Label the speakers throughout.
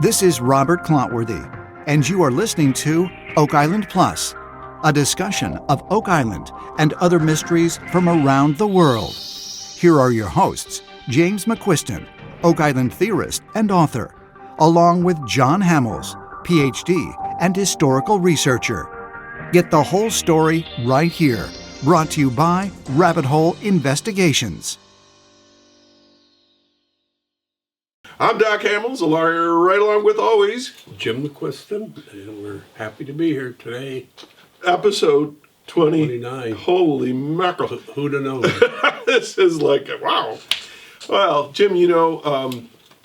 Speaker 1: This is Robert Clotworthy, and you are listening to Oak Island Plus, a discussion of Oak Island and other mysteries from around the world. Here are your hosts, James McQuiston, Oak Island theorist and author, along with John Hamels, PhD and historical researcher. Get the whole story right here, brought to you by Rabbit Hole Investigations.
Speaker 2: I'm Doc Hamels, right along with always
Speaker 3: Jim McQuiston, and we're happy to be here today.
Speaker 2: Episode
Speaker 3: 29.
Speaker 2: Holy mackerel.
Speaker 3: Who'd have known?
Speaker 2: This is like, wow. Well, Jim,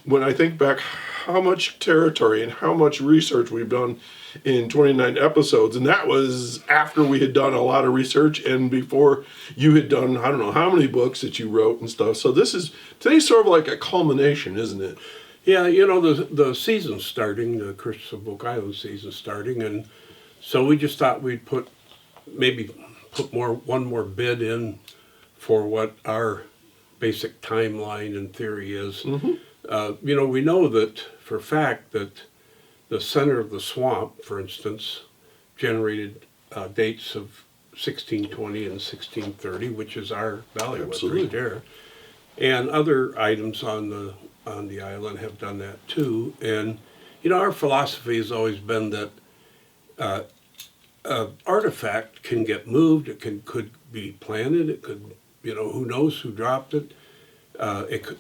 Speaker 2: when I think back how much territory and how much research we've done in 29 episodes, and that was after we had done a lot of research and before you had done, I don't know how many books that you wrote and stuff. So today's sort of like a culmination, isn't it?
Speaker 3: Yeah, the season's starting, the Curse of Oak Island season's starting, and so we just thought we'd put one more bid in for what our basic timeline and theory is. Mm-hmm. We know that for a fact that the center of the swamp, for instance, generated dates of 1620 and 1630, which is our valley right there. And other items on the island have done that too. And our philosophy has always been that an artifact can get moved. It could be planted. It could, who knows who dropped it. It could,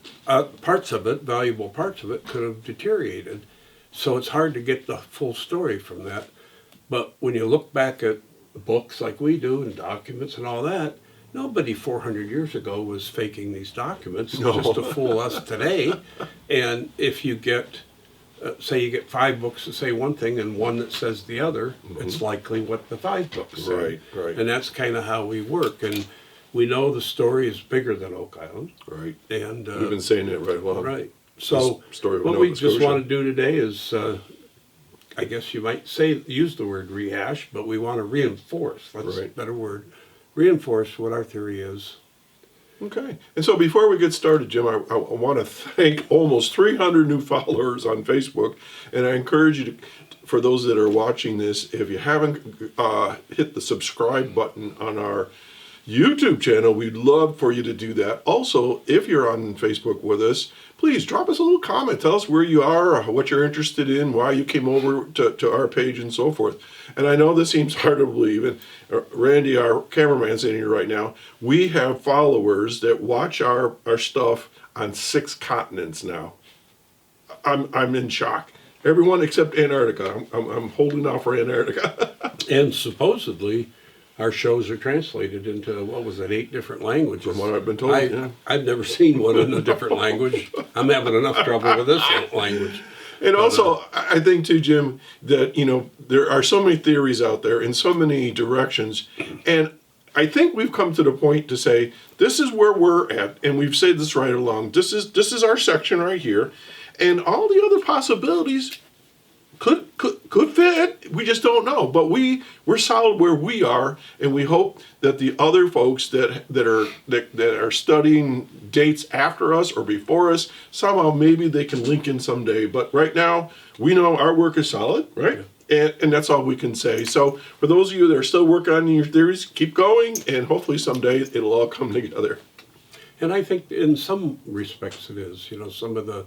Speaker 3: valuable parts of it, could have deteriorated. So it's hard to get the full story from that. But when you look back at books like we do and documents and all that, nobody 400 years ago was faking these documents just to fool us today. And if you get, say you get 5 books that say one thing and one that says the other, mm-hmm. It's likely what the 5 books say.
Speaker 2: Right.
Speaker 3: And that's kind of how we work. And we know the story is bigger than Oak Island.
Speaker 2: Right.
Speaker 3: And
Speaker 2: we've been saying it right along.
Speaker 3: Right. So what we just want to do today is, I guess you might use the word rehash, but we want to reinforce. That's a better word. Reinforce what our theory is.
Speaker 2: Okay. And so before we get started, Jim, I want to thank almost 300 new followers on Facebook, and I encourage you to, for those that are watching this, if you haven't hit the subscribe button on our YouTube channel, we'd love for you to do that. Also, if you're on Facebook with us, please drop us a little comment. Tell us where you are, what you're interested in, why you came over to our page, and so forth. And I know this seems hard to believe, and Randy, our cameraman, sitting here right now, we have followers that watch our stuff on 6 continents now. I'm in shock. Everyone except Antarctica. I'm holding out for Antarctica.
Speaker 3: And supposedly, our shows are translated into, 8 different languages.
Speaker 2: From what I've been told, yeah.
Speaker 3: I've never seen one in a different language. I'm having enough trouble with this language.
Speaker 2: And also, I think too, Jim, that, there are so many theories out there in so many directions. And I think we've come to the point to say, this is where we're at. And we've said this right along. This is our section right here. And all the other possibilities could fit. We just don't know. But we're solid where we are, and we hope that the other folks that are studying dates after us or before us, somehow maybe they can link in someday. But right now, we know our work is solid, right? Yeah. And that's all we can say. So for those of you that are still working on your theories, keep going, and hopefully someday it'll all come together.
Speaker 3: And I think in some respects it is. Some of the,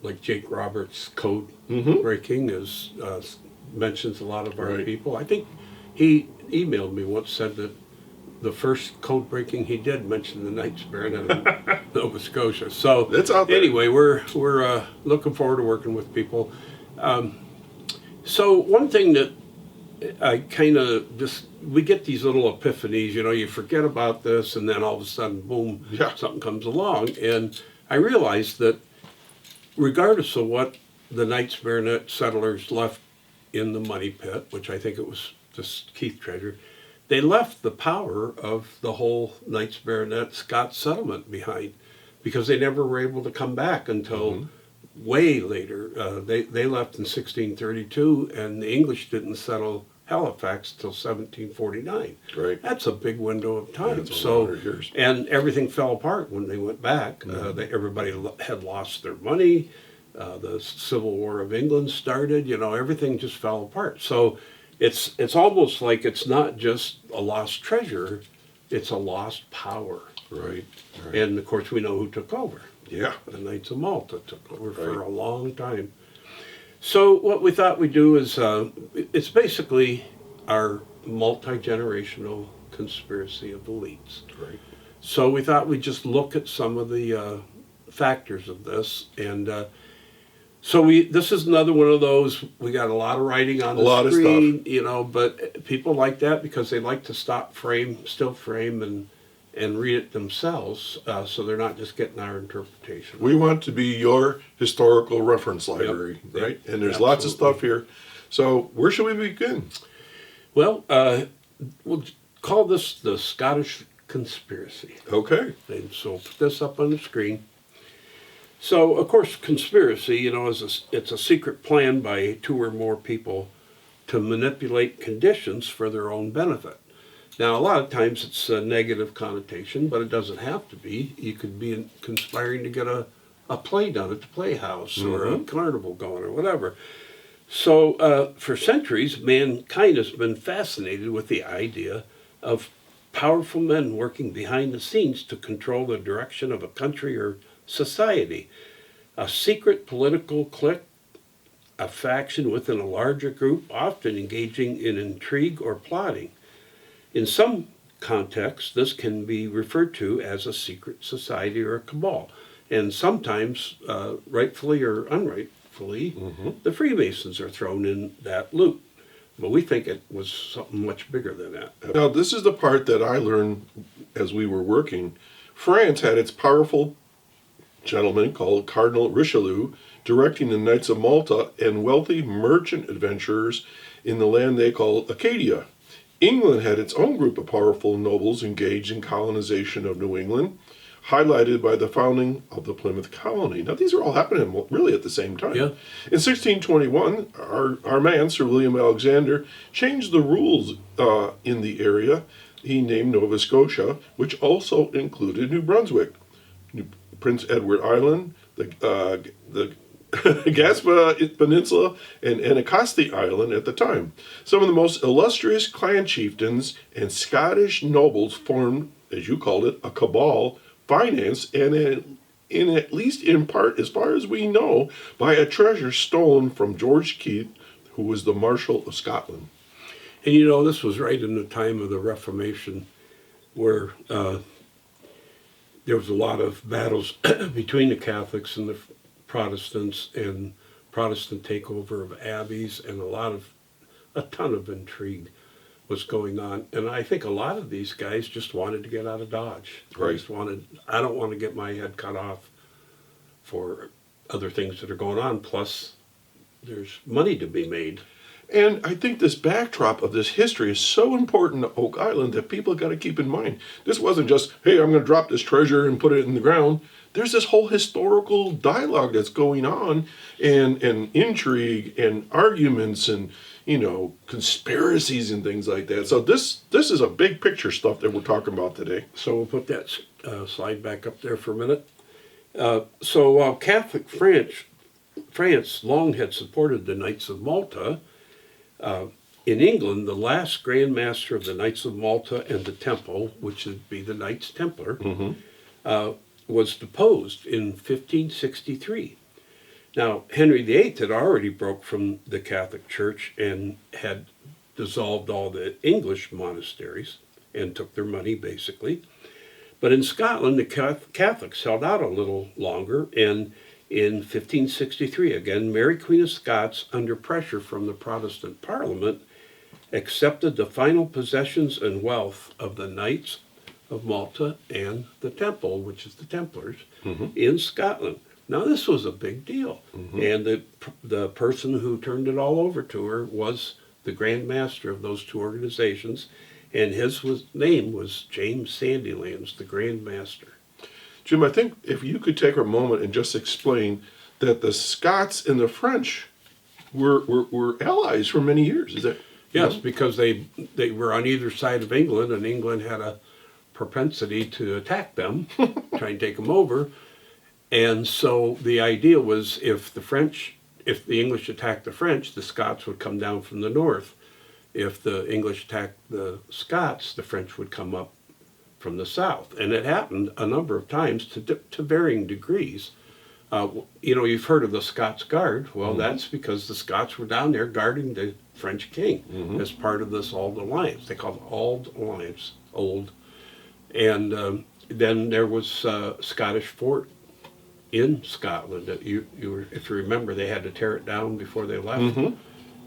Speaker 3: like Jake Roberts' code breaking mentions a lot of our people. I think he emailed me once, said that the first code breaking he did mention the Knights Baronet of Nova Scotia. So
Speaker 2: that's out there.
Speaker 3: Anyway, we're looking forward to working with people. So one thing that I kind of we get these little epiphanies. You forget about this, and then all of a sudden, boom, something comes along, and I realized that regardless of what the Knights Baronet settlers left in the money pit, which I think it was just Keith treasure, they left the power of the whole Knights Baronet Scott settlement behind, because they never were able to come back until way later. They left in 1632, and the English didn't settle Halifax till 1749.
Speaker 2: Right.
Speaker 3: That's a big window of time.
Speaker 2: Yeah, so 100 years.
Speaker 3: And everything fell apart when they went back. Everybody had lost their money. the Civil War of England started. You know, everything just fell apart. So it's almost like it's not just a lost treasure, it's a lost power.
Speaker 2: Right.
Speaker 3: And of course, we know who took over.
Speaker 2: Yeah.
Speaker 3: The Knights of Malta took over for
Speaker 2: Right.
Speaker 3: a long time. So what we thought we'd do is, it's basically our multi-generational conspiracy of elites.
Speaker 2: Right.
Speaker 3: So we thought we'd just look at some of the factors of this, and this is another one of those. We got a lot of writing on
Speaker 2: A lot
Speaker 3: the
Speaker 2: of
Speaker 3: screen, you know, but people like that because they like to still frame, and read it themselves, so they're not just getting our interpretation.
Speaker 2: We want to be your historical reference library,
Speaker 3: Yep.
Speaker 2: right? And there's lots of stuff here. So where should we begin?
Speaker 3: Well, we'll call this the Scottish conspiracy.
Speaker 2: Okay.
Speaker 3: And so put this up on the screen. So, of course, conspiracy, you know, it's a secret plan by two or more people to manipulate conditions for their own benefit. Now, a lot of times it's a negative connotation, but it doesn't have to be. You could be conspiring to get a play done at the Playhouse or a carnival going or whatever. So, for centuries, mankind has been fascinated with the idea of powerful men working behind the scenes to control the direction of a country or society. A secret political clique, a faction within a larger group, often engaging in intrigue or plotting. In some contexts, this can be referred to as a secret society or a cabal. And sometimes, rightfully or unrightfully, the Freemasons are thrown in that loop. But we think it was something much bigger than that.
Speaker 2: Now, this is the part that I learned as we were working. France had its powerful gentleman called Cardinal Richelieu directing the Knights of Malta and wealthy merchant adventurers in the land they called Acadia. England had its own group of powerful nobles engaged in colonization of New England, highlighted by the founding of the Plymouth Colony. Now, these are all happening really at the same time.
Speaker 3: Yeah.
Speaker 2: In 1621, our man, Sir William Alexander, changed the rules in the area. He named Nova Scotia, which also included New Brunswick, Prince Edward Island, the Gaspa Peninsula, and Anticosti Island at the time. Some of the most illustrious clan chieftains and Scottish nobles formed, as you called it, a cabal financed and at least in part, as far as we know, by a treasure stolen from George Keith, who was the Marshal of Scotland.
Speaker 3: And you know, this was right in the time of the Reformation, where there was a lot of battles between the Catholics and the Protestants, and Protestant takeover of abbeys, and a ton of intrigue was going on. And I think a lot of these guys just wanted to get out of Dodge.
Speaker 2: Right.
Speaker 3: I don't want to get my head cut off for other things that are going on. Plus, there's money to be made.
Speaker 2: And I think this backdrop of this history is so important to Oak Island that people got to keep in mind. This wasn't just, hey, I'm going to drop this treasure and put it in the ground. There's this whole historical dialogue that's going on, and intrigue and arguments and, you know, conspiracies and things like that. So this is a big picture stuff that we're talking about today.
Speaker 3: So we'll put that slide back up there for a minute. So while Catholic France long had supported the Knights of Malta, in England, the last Grand Master of the Knights of Malta and the Temple, which would be the Knights Templar, was deposed in 1563. Now, Henry VIII had already broke from the Catholic Church and had dissolved all the English monasteries and took their money, basically. But in Scotland, the Catholics held out a little longer, and in 1563, again, Mary Queen of Scots, under pressure from the Protestant Parliament, accepted the final possessions and wealth of the Knights of Malta and the Temple, which is the Templars, in Scotland. Now, this was a big deal. And the person who turned it all over to her was the Grand Master of those two organizations, and his name was James Sandilands, the Grand Master.
Speaker 2: Jim, I think if you could take a moment and just explain that the Scots and the French were allies for many years. Is that?
Speaker 3: Yes, because they were on either side of England, and England had a propensity to attack them, try and take them over. And so the idea was if the English attacked the French, the Scots would come down from the north. If the English attacked the Scots, the French would come up from the south. And it happened a number of times to varying degrees. You've heard of the Scots Guard. Well, that's because the Scots were down there guarding the French king as part of this Auld Alliance. They called it Auld Alliance, old. And then there was a Scottish fort in Scotland that if you remember, they had to tear it down before they left.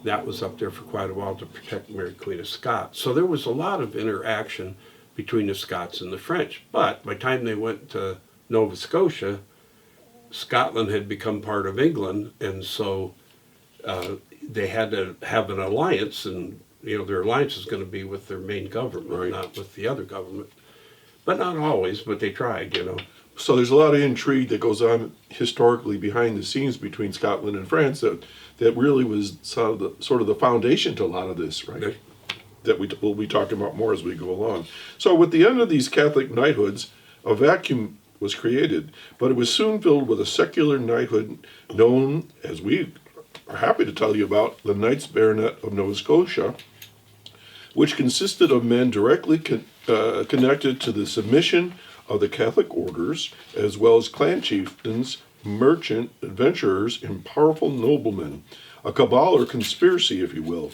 Speaker 3: That was up there for quite a while to protect Mary Queen of Scots. So there was a lot of interaction between the Scots and the French. But by the time they went to Nova Scotia, Scotland had become part of England, and so they had to have an alliance, and their alliance is going to be with their main government, not with the other government. But not always, but they tried,
Speaker 2: So there's a lot of intrigue that goes on historically behind the scenes between Scotland and France that really was sort of the foundation to a lot of this, right?
Speaker 3: Okay.
Speaker 2: That we'll be talking about more as we go along. So with the end of these Catholic knighthoods, a vacuum was created, but it was soon filled with a secular knighthood known, as we are happy to tell you about, the Knights Baronet of Nova Scotia, which consisted of men directly connected to the submission of the Catholic orders, as well as clan chieftains, merchant, adventurers, and powerful noblemen, a cabal or conspiracy, if you will.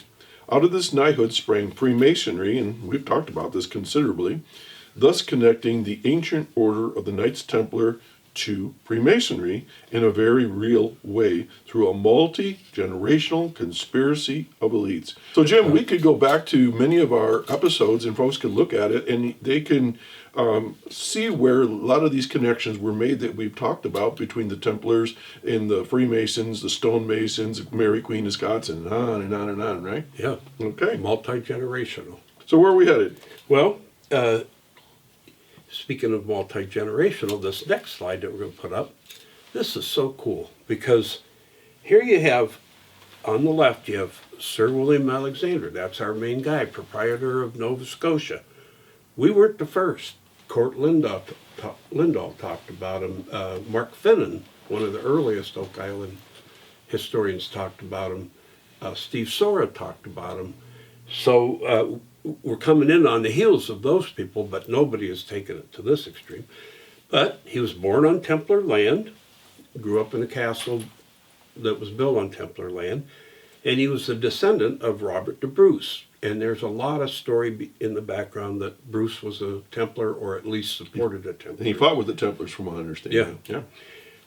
Speaker 2: Out of this knighthood sprang Freemasonry, and we've talked about this considerably, thus connecting the ancient order of the Knights Templar to Freemasonry in a very real way through a multi-generational conspiracy of elites. So Jim, we could go back to many of our episodes and folks can look at it and they can see where a lot of these connections were made that we've talked about between the Templars and the Freemasons, the Stonemasons, Mary Queen of Scots, and on and on and on, right?
Speaker 3: Yeah.
Speaker 2: Okay.
Speaker 3: Multi-generational.
Speaker 2: So where are we headed?
Speaker 3: Well, speaking of multi-generational, this next slide that we're going to put up, this is so cool because here you have, on the left, you have Sir William Alexander. That's our main guy, proprietor of Nova Scotia. We weren't the first. Court Lindahl talked about him. Mark Finnan, one of the earliest Oak Island historians, talked about him. Steve Sora talked about him. So we're coming in on the heels of those people, but nobody has taken it to this extreme. But he was born on Templar land, grew up in a castle that was built on Templar land, and he was a descendant of Robert de Bruce. And there's a lot of story in the background that Bruce was a Templar, or at least supported a Templar.
Speaker 2: And he fought with the Templars, from what I understand.
Speaker 3: Yeah.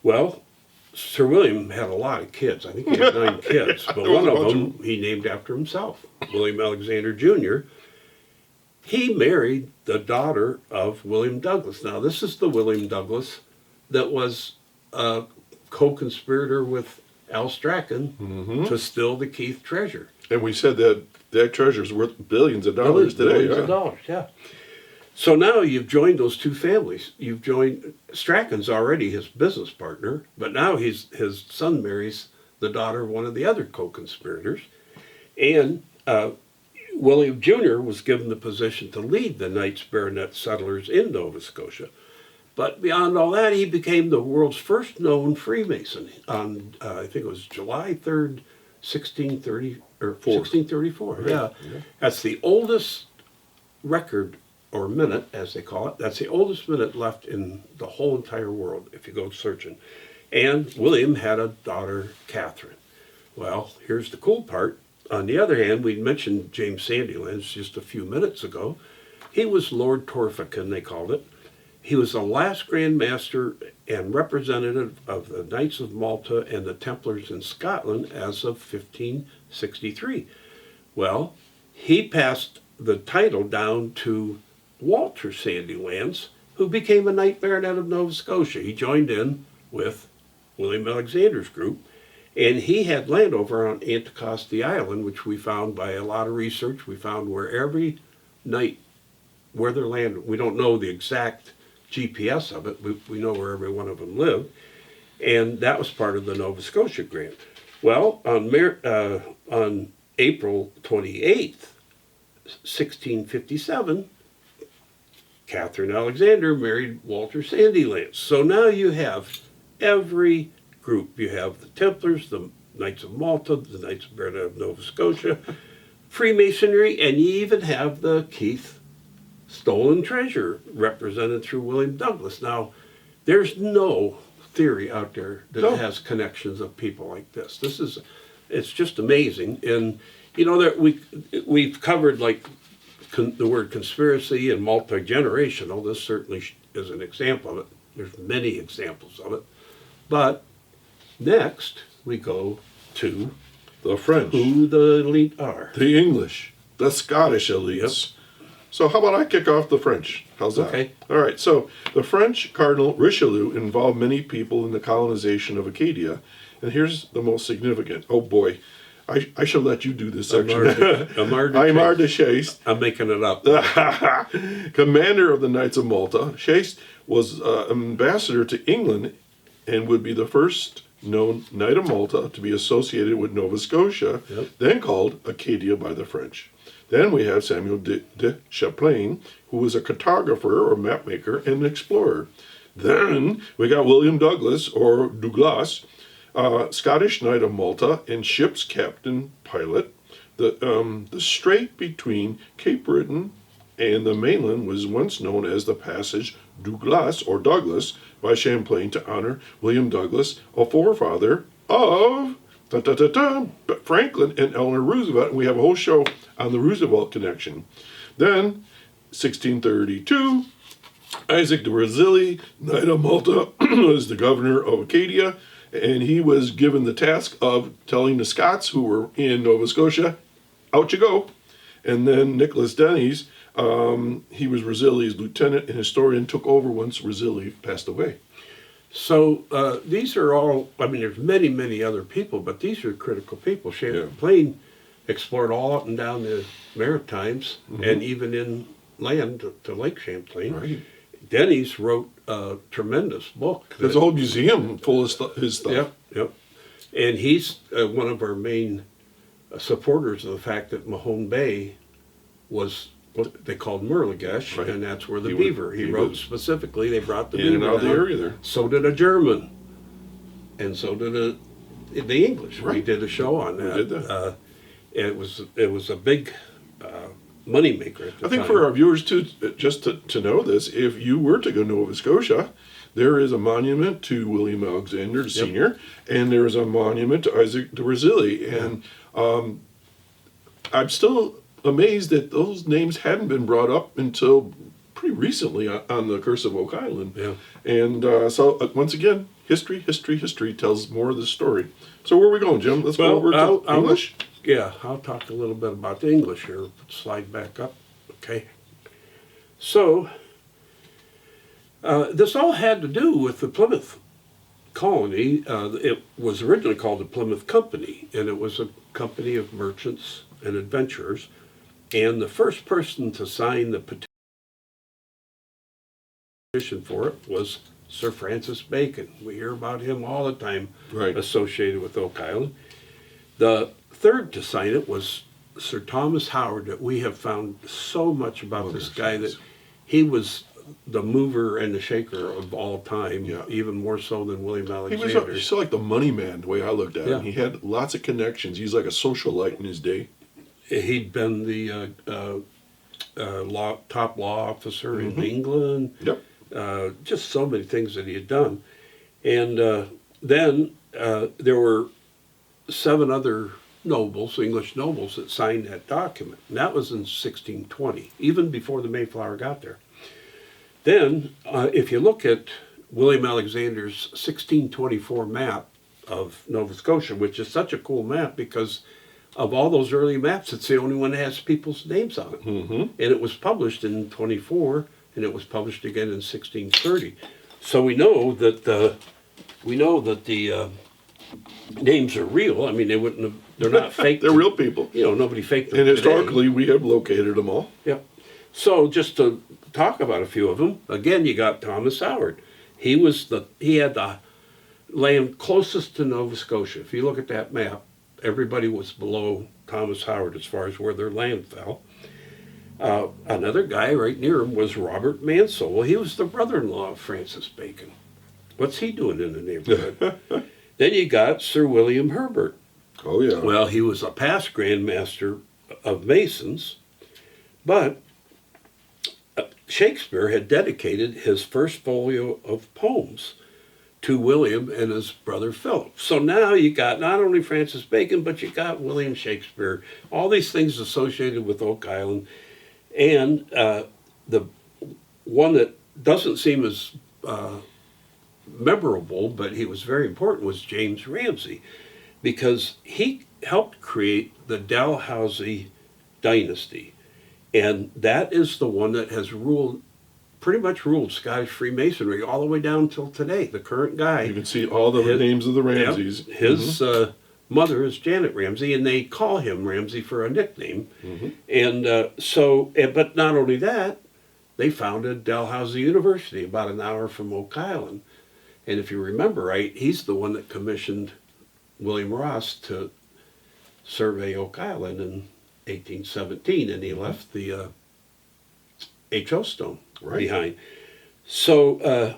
Speaker 3: Well, Sir William had a lot of kids. I think he had 9 kids, but one of them he named after himself, William Alexander Jr. He married the daughter of William Douglas. Now, this is the William Douglas that was a co-conspirator with Al Strachan to steal the Keith treasure.
Speaker 2: And we said that treasure is worth billions of dollars today.
Speaker 3: Billions of dollars, yeah. So now you've joined those two families. You've joined, Strachan's already his business partner, but now his son marries the daughter of one of the other co-conspirators. And William Jr. was given the position to lead the Knights Baronet settlers in Nova Scotia. But beyond all that, he became the world's first known Freemason on, I think it was July 3rd, 1634. Yeah. That's the oldest record, or minute, as they call it. That's the oldest minute left in the whole entire world, if you go searching. And William had a daughter, Catherine. Well, here's the cool part. On the other hand, we mentioned James Sandilands just a few minutes ago. He was Lord Torphichen, they called it. He was the last Grand Master and representative of the Knights of Malta and the Templars in Scotland as of 1563. Well, he passed the title down to Walter Sandilands, who became a Knight Baronet of Nova Scotia. He joined in with William Alexander's group, and he had land over on Anticosti Island, which we found by a lot of research. We found where every knight, where their land, we don't know the exact GPS of it, we know where every one of them lived, and that was part of the Nova Scotia grant. Well, on April 28th, 1657, Catherine Alexander married Walter Sandilands. So now you have every group. You have the Templars, the Knights of Malta, the Knights of Breda of Nova Scotia, Freemasonry, and you even have the Keith stolen treasure represented through William Douglas. Now, there's no theory out there that
Speaker 2: No.
Speaker 3: has connections of people like this. It's just amazing. And you know that we've covered like the word conspiracy and multi-generational. This certainly is an example of it. There's many examples of it. But next we go to
Speaker 2: The French,
Speaker 3: who the elite are.
Speaker 2: the English, the Scottish elites. So how about I kick off the French? How's that?
Speaker 3: Okay.
Speaker 2: All right. So the French Cardinal Richelieu involved many people in the colonization of Acadia. And here's the most significant. Oh boy, I shall let you do this section.
Speaker 3: Aymar de
Speaker 2: Chaste,
Speaker 3: I'm making it up.
Speaker 2: commander of the Knights of Malta. Chaste was ambassador to England and would be the first known Knight of Malta to be associated with Nova Scotia, then called Acadia by the French. Then we have Samuel de Champlain, who was a cartographer or mapmaker and an explorer. Then we got William Douglas, or Douglas, Scottish Knight of Malta and ship's captain pilot. The strait between Cape Breton and the mainland was once known as the Passage Douglas or Douglas by Champlain to honor William Douglas, a forefather of Franklin and Eleanor Roosevelt. And we have a whole show on the Roosevelt connection. Then, 1632, Isaac de Razilli, Knight of Malta, was the governor of Acadia, and he was given the task of telling the Scots who were in Nova Scotia, out you go. And then Nicholas Denys, he was Razilli's lieutenant and historian, took over once Razilli passed away.
Speaker 3: So these are all, I mean, there's many, many other people, but these are critical people. Champlain explored all up and down the Maritimes and even inland to Lake Champlain.
Speaker 2: Right.
Speaker 3: Denys wrote a tremendous book.
Speaker 2: There's a whole museum full of his stuff.
Speaker 3: Yep. And he's one of our main supporters of the fact that Mahone Bay was what they called Mirligesh,
Speaker 2: Right.
Speaker 3: and that's where the
Speaker 2: He
Speaker 3: beaver.
Speaker 2: was-
Speaker 3: He
Speaker 2: he
Speaker 3: wrote
Speaker 2: was
Speaker 3: specifically, they brought the
Speaker 2: in
Speaker 3: beaver
Speaker 2: and out of the
Speaker 3: down.
Speaker 2: area there.
Speaker 3: So did a German, and so did the English. We
Speaker 2: Right.
Speaker 3: did a show on that.
Speaker 2: We did that.
Speaker 3: It was a big money maker at the
Speaker 2: I think
Speaker 3: time.
Speaker 2: for our viewers too, just to know this, if you were to go to Nova Scotia, there is a monument to William Alexander Sr., and there is a monument to Isaac de Razilli. And I'm still amazed that those names hadn't been brought up until pretty recently on the Curse of Oak Island.
Speaker 3: Yeah.
Speaker 2: And so once again, history tells more of the story. So where are we going, Jim? Let's go over to English.
Speaker 3: I'll talk a little bit about the English here. Slide back up. Okay. So, this all had to do with the Plymouth colony. It was originally called the Plymouth Company, and it was a company of merchants and adventurers. And the first person to sign the petition for it was Sir Francis Bacon. We hear about him all the time,
Speaker 2: Right.
Speaker 3: associated with Oak Island. The third to sign it was Sir Thomas Howard, that we have found so much about this guy that he was the mover and the shaker of all time, even more so than William
Speaker 2: He
Speaker 3: Alexander.
Speaker 2: was like the money man, the way I looked at him.
Speaker 3: Yeah.
Speaker 2: He had lots of connections. He's like a socialite in his day.
Speaker 3: He'd been the top law officer in England.
Speaker 2: Yep.
Speaker 3: Just so many things that he had done. And then there were 7 other nobles, English nobles, that signed that document. And that was in 1620, even before the Mayflower got there. Then, if you look at William Alexander's 1624 map of Nova Scotia, which is such a cool map because of all those early maps, it's the only one that has people's names on it.
Speaker 2: Mm-hmm.
Speaker 3: And it was published in 24, and it was published again in 1630. So we know that the names are real. I mean, they're not fake.
Speaker 2: They're real people.
Speaker 3: You know, nobody faked them
Speaker 2: And
Speaker 3: today.
Speaker 2: historically, we have located them all.
Speaker 3: Yeah. So just to talk about a few of them, again, you got Thomas Howard. He had the land closest to Nova Scotia. If you look at that map, everybody was below Thomas Howard as far as where their land fell. Another guy right near him was Robert Mansell. Well, he was the brother-in-law of Francis Bacon. What's he doing in the neighborhood? Then you got Sir William Herbert.
Speaker 2: Oh, yeah.
Speaker 3: Well, he was a past Grand Master of Masons, but Shakespeare had dedicated his first folio of poems to William and his brother Philip. So now you got not only Francis Bacon, but you got William Shakespeare, all these things associated with Oak Island. And the one that doesn't seem as memorable, but he was very important, was James Ramsay, because he helped create the Dalhousie dynasty. And that is the one that has pretty much ruled Scottish Freemasonry all the way down till today. The current guy.
Speaker 2: You can see all the names of the Ramsays.
Speaker 3: Yep, his mother is Janet Ramsay, and they call him Ramsay for a nickname. And but not only that, they founded Dalhousie University about an hour from Oak Island. And if you remember right, he's the one that commissioned William Ross to survey Oak Island in 1817, and he left the H.O. stone behind. So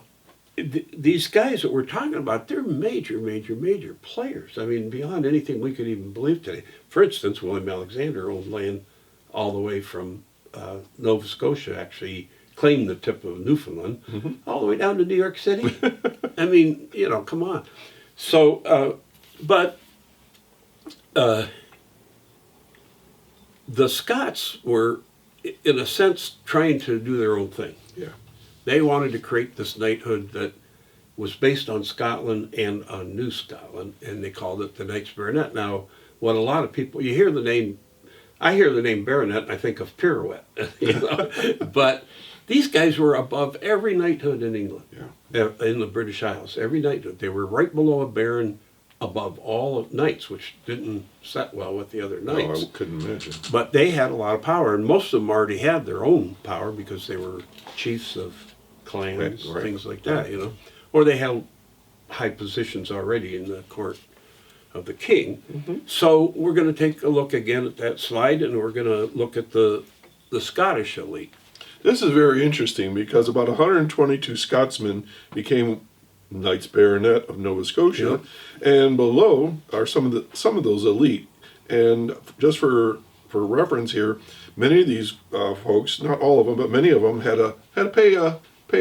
Speaker 3: these guys that we're talking about, they're major, major, major players. I mean, beyond anything we could even believe today. For instance, William Alexander owned land all the way from Nova Scotia, actually claimed the tip of Newfoundland, all the way down to New York City. I mean, come on. So, the Scots were, in a sense, trying to do their own thing.
Speaker 2: Yeah.
Speaker 3: They wanted to create this knighthood that was based on Scotland and on New Scotland, and they called it the Knights Baronet. Now, what a lot of people, I hear the name Baronet, and I think of Pirouette, but these guys were above every knighthood in England, in the British Isles, every knighthood. They were right below a baron, above all knights, which didn't set well with the other knights.
Speaker 2: No, I couldn't imagine.
Speaker 3: But they had a lot of power, and most of them already had their own power because they were chiefs of clans, things like that, Or they held high positions already in the court of the king. So we're going to take a look again at that slide, and we're going to look at the Scottish elite.
Speaker 2: This is very interesting because about 122 Scotsmen became Knights Baronet of Nova Scotia, and below are some of those elite. And just for reference here, many of these folks, not all of them, but many of them had to pay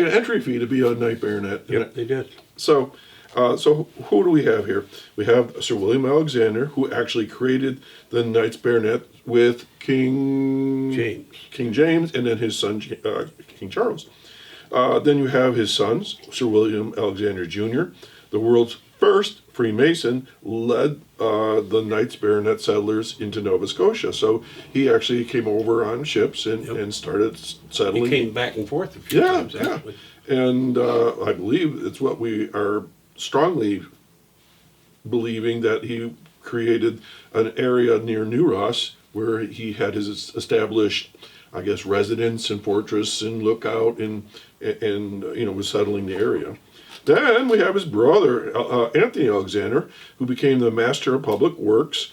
Speaker 2: an entry fee to be a Knight Baronet.
Speaker 3: Yep, they did.
Speaker 2: So who do we have here? We have Sir William Alexander, who actually created the Knights Baronet with King James, and then his son King Charles. Then you have his sons, Sir William Alexander Jr., the world's first Freemason, led the Knights Baronet settlers into Nova Scotia. So he actually came over on ships and started settling.
Speaker 3: He came back and forth a few times, actually.
Speaker 2: And I believe it's what we are strongly believing, that he created an area near New Ross where he had his established, I guess, residence and fortress and lookout and was settling the area. Then we have his brother, Anthony Alexander, who became the Master of Public Works.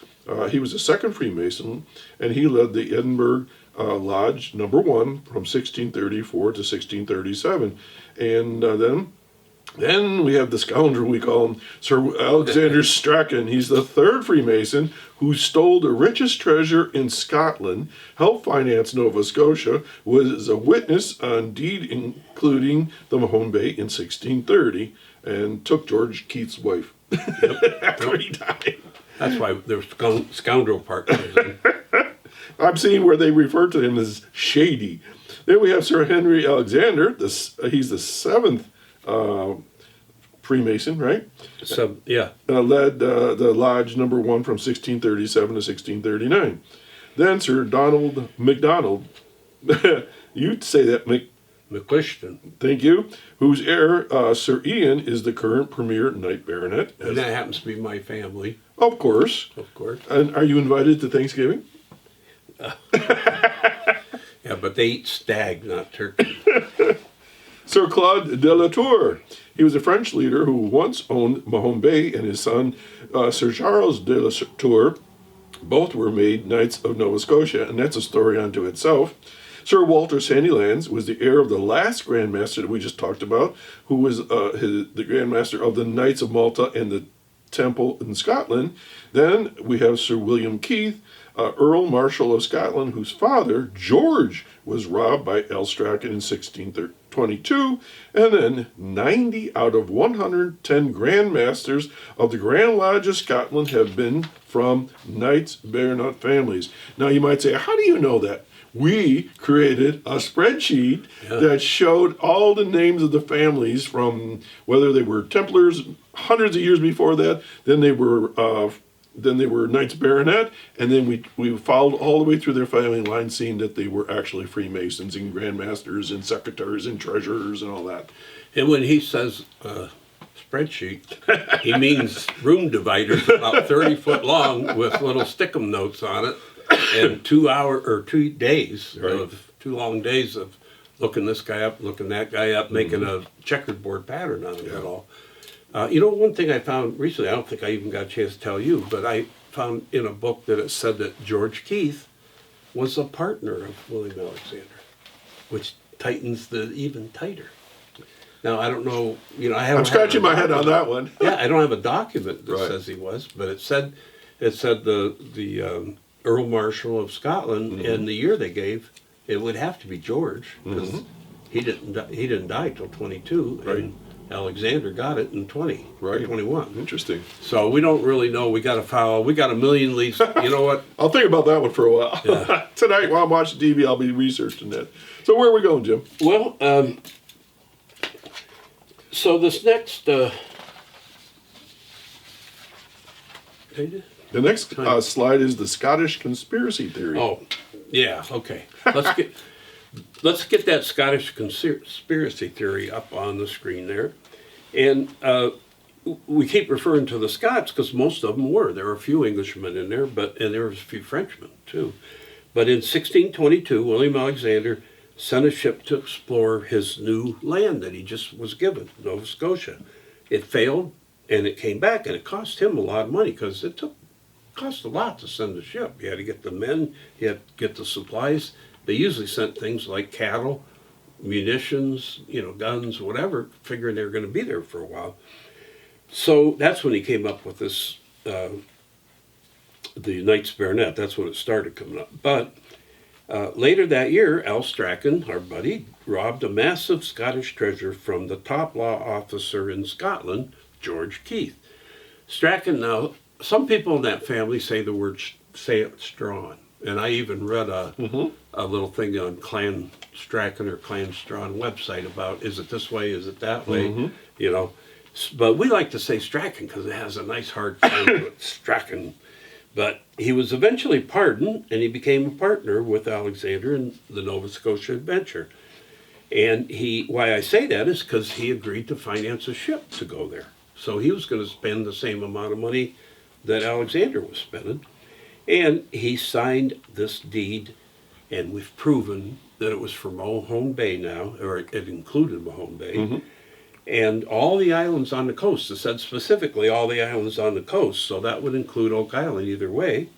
Speaker 2: He was a second Freemason, and he led the Edinburgh Lodge No. 1 from 1634 to 1637. And then we have the scoundrel, we call him Sir Alexander Strachan. He's the third Freemason who stole the richest treasure in Scotland, helped finance Nova Scotia, was a witness on deed including the Mahone Bay in 1630, and took George Keith's wife after he died.
Speaker 3: That's why there's scoundrel part comes in.
Speaker 2: I'm seeing where they refer to him as shady. Then we have Sir Henry Alexander. He's the seventh Freemason, right?
Speaker 3: So, yeah.
Speaker 2: Led the Lodge No. 1 from 1637 to 1639. Then Sir Donald MacDonald, you'd say that,
Speaker 3: McCuiston.
Speaker 2: Thank you. Whose heir, Sir Ian, is the current Premier Knight Baronet.
Speaker 3: And that happens to be my family.
Speaker 2: Of course.
Speaker 3: Of course.
Speaker 2: And are you invited to Thanksgiving?
Speaker 3: Yeah, but they eat stag, not turkey.
Speaker 2: Sir Claude de la Tour. He was a French leader who once owned Mahone Bay, and his son, Sir Charles de la Tour, both were made Knights of Nova Scotia, and that's a story unto itself. Sir Walter Sandilands was the heir of the last Grand Master that we just talked about, who was the Grand Master of the Knights of Malta and the Temple in Scotland. Then we have Sir William Keith, Earl Marshal of Scotland, whose father, George, was robbed by L. Strachan in 1622. And then 90 out of 110 Grand Masters of the Grand Lodge of Scotland have been from Knights Baronet families. Now you might say, how do you know that? We created a spreadsheet that showed all the names of the families from whether they were Templars hundreds of years before that, then they were Knights Baronet, and then we followed all the way through their family line, seeing that they were actually Freemasons and Grand Masters and secretaries and treasurers and all that.
Speaker 3: And when he says spreadsheet, he means room dividers about 30 foot long with little stick-em notes on it, and 2 days of 2 long days of looking this guy up, looking that guy up, making a checkerboard pattern on it all. One thing I found recently, I don't think I even got a chance to tell you, but I found in a book that it said that George Keith was a partner of William Alexander, which tightens the even tighter. Now, I don't know,
Speaker 2: I'm scratching my head on that one.
Speaker 3: Yeah, I don't have a document that
Speaker 2: Right.
Speaker 3: says he was, but it said the Earl Marshal of Scotland, and the year they gave, it would have to be George, because he didn't die till 22,
Speaker 2: Right.
Speaker 3: and Alexander got it in 20,
Speaker 2: Right.
Speaker 3: 21.
Speaker 2: Interesting.
Speaker 3: So we don't really know. We got to follow. We got a million leads. You know what?
Speaker 2: I'll think about that one for a while.
Speaker 3: Yeah.
Speaker 2: Tonight while I'm watching TV, I'll be researching that. So where are we going, Jim?
Speaker 3: Well, so this next.
Speaker 2: The next slide is the Scottish conspiracy theory.
Speaker 3: Oh, yeah. Okay. Let's get that Scottish conspiracy theory up on the screen there, and we keep referring to the Scots because most of them were. There were a few Englishmen in there, and there was a few Frenchmen too. But in 1622, William Alexander sent a ship to explore his new land that he just was given, Nova Scotia. It failed, and it came back, and it cost him a lot of money because cost a lot to send the ship. You had to get the men, you had to get the supplies. They usually sent things like cattle, munitions, guns, whatever, figuring they were going to be there for a while. So that's when he came up with this, the Knights Baronet. That's when it started coming up. But later that year, Al Strachan, our buddy, robbed a massive Scottish treasure from the top law officer in Scotland, George Keith. Strachan, now, some people in that family say it Strawn. And I even read a little thing on Clan Strachan or Clan Strawn website about, is it this way, is it that way, But we like to say Strachan because it has a nice hard sound to it, Strachan. But he was eventually pardoned, and he became a partner with Alexander in the Nova Scotia adventure. And why I say that is because he agreed to finance a ship to go there. So he was going to spend the same amount of money that Alexander was spending. And he signed this deed, and we've proven that it was for Mahone Bay now, or it included Mahone Bay. And all the islands on the coast. It said specifically all the islands on the coast, so that would include Oak Island either way.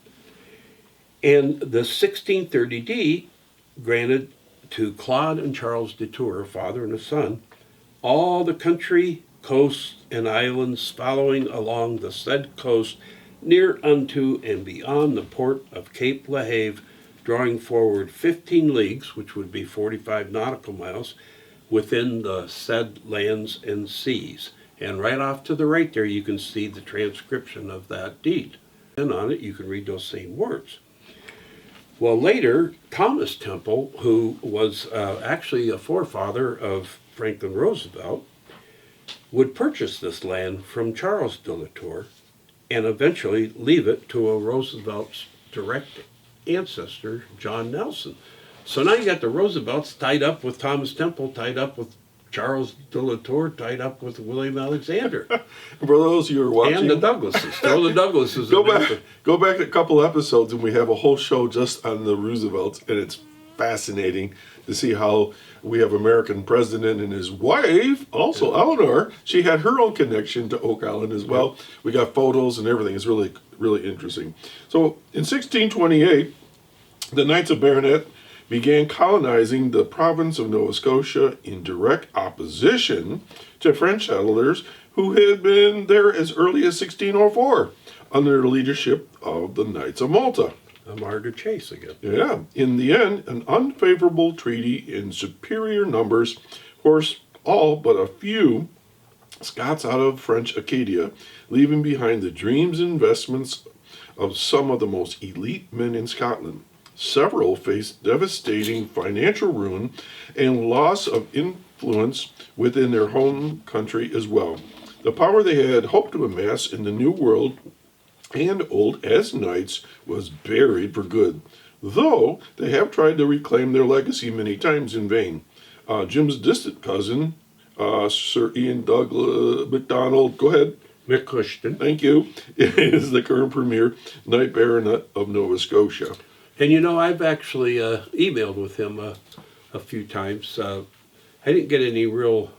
Speaker 3: And the 1630 deed granted to Claude and Charles de Tour, a father and a son, all the country, coasts, and islands following along the said coast near unto and beyond the port of Cape La Have, drawing forward 15 leagues, which would be 45 nautical miles, within the said lands and seas. And right off to the right there, you can see the transcription of that deed. And on it, you can read those same words. Well, later, Thomas Temple, who was actually a forefather of Franklin Roosevelt, would purchase this land from Charles de la Tour and eventually leave it to a Roosevelt's direct ancestor, John Nelson. So now you got the Roosevelts tied up with Thomas Temple, tied up with Charles de la Tour, tied up with William Alexander.
Speaker 2: For those of you who are watching,
Speaker 3: And the Douglases. Throw the Douglases in there.
Speaker 2: go back a couple episodes, and we have a whole show just on the Roosevelts, and it's fascinating to see how we have American president and his wife, also Eleanor. She had her own connection to Oak Island as well. We got photos and everything. It's really, really interesting. So in 1628, the Knights of Baronet began colonizing the province of Nova Scotia in direct opposition to French settlers who had been there as early as 1604 under the leadership of the Knights of Malta.
Speaker 3: I'm hard to chase again.
Speaker 2: Yeah, in the end, an unfavorable treaty in superior numbers forced all but a few Scots out of French Acadia, leaving behind the dreams and investments of some of the most elite men in Scotland. Several faced devastating financial ruin and loss of influence within their home country as well. The power they had hoped to amass in the New World and old as knights was buried for good, though they have tried to reclaim their legacy many times in vain. Jim's distant cousin, Sir Ian Douglas MacDonald, go ahead.
Speaker 3: McCushton.
Speaker 2: Thank you, is the current premier Knight Baronet of Nova Scotia.
Speaker 3: And you know, I've actually emailed with him a few times. I didn't get any real.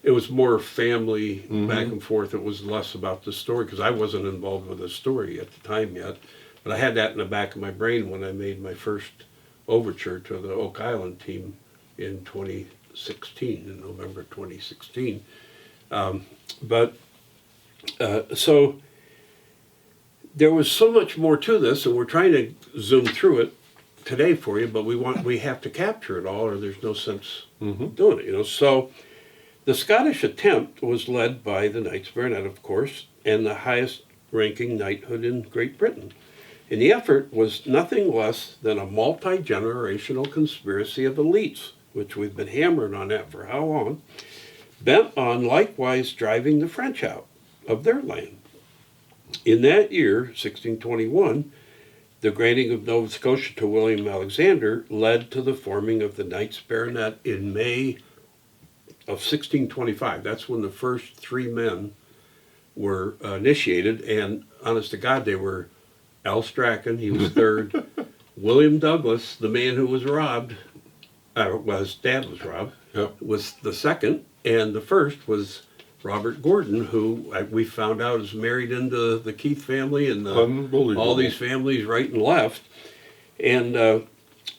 Speaker 3: It was more family back and forth. It was less about the story because I wasn't involved with the story at the time yet. But I had that in the back of my brain when I made my first overture to the Oak Island team in 2016, in November 2016. So there was so much more to this, and we're trying to zoom through it today for you, but we have to capture it all, or there's no sense doing it. You know, so the Scottish attempt was led by the Knights Baronet, of course, and the highest-ranking knighthood in Great Britain. And the effort was nothing less than a multi-generational conspiracy of elites, which we've been hammering on that for how long, bent on likewise driving the French out of their land. In that year, 1621, the granting of Nova Scotia to William Alexander led to the forming of the Knights Baronet in May of 1625. That's when the first three men were initiated, and honest to God, they were Al Strachan, he was third, William Douglas, the man who was robbed, well, his dad was robbed, was the second, and the first was Robert Gordon, who we found out is married into the Keith family and all these families right and left. And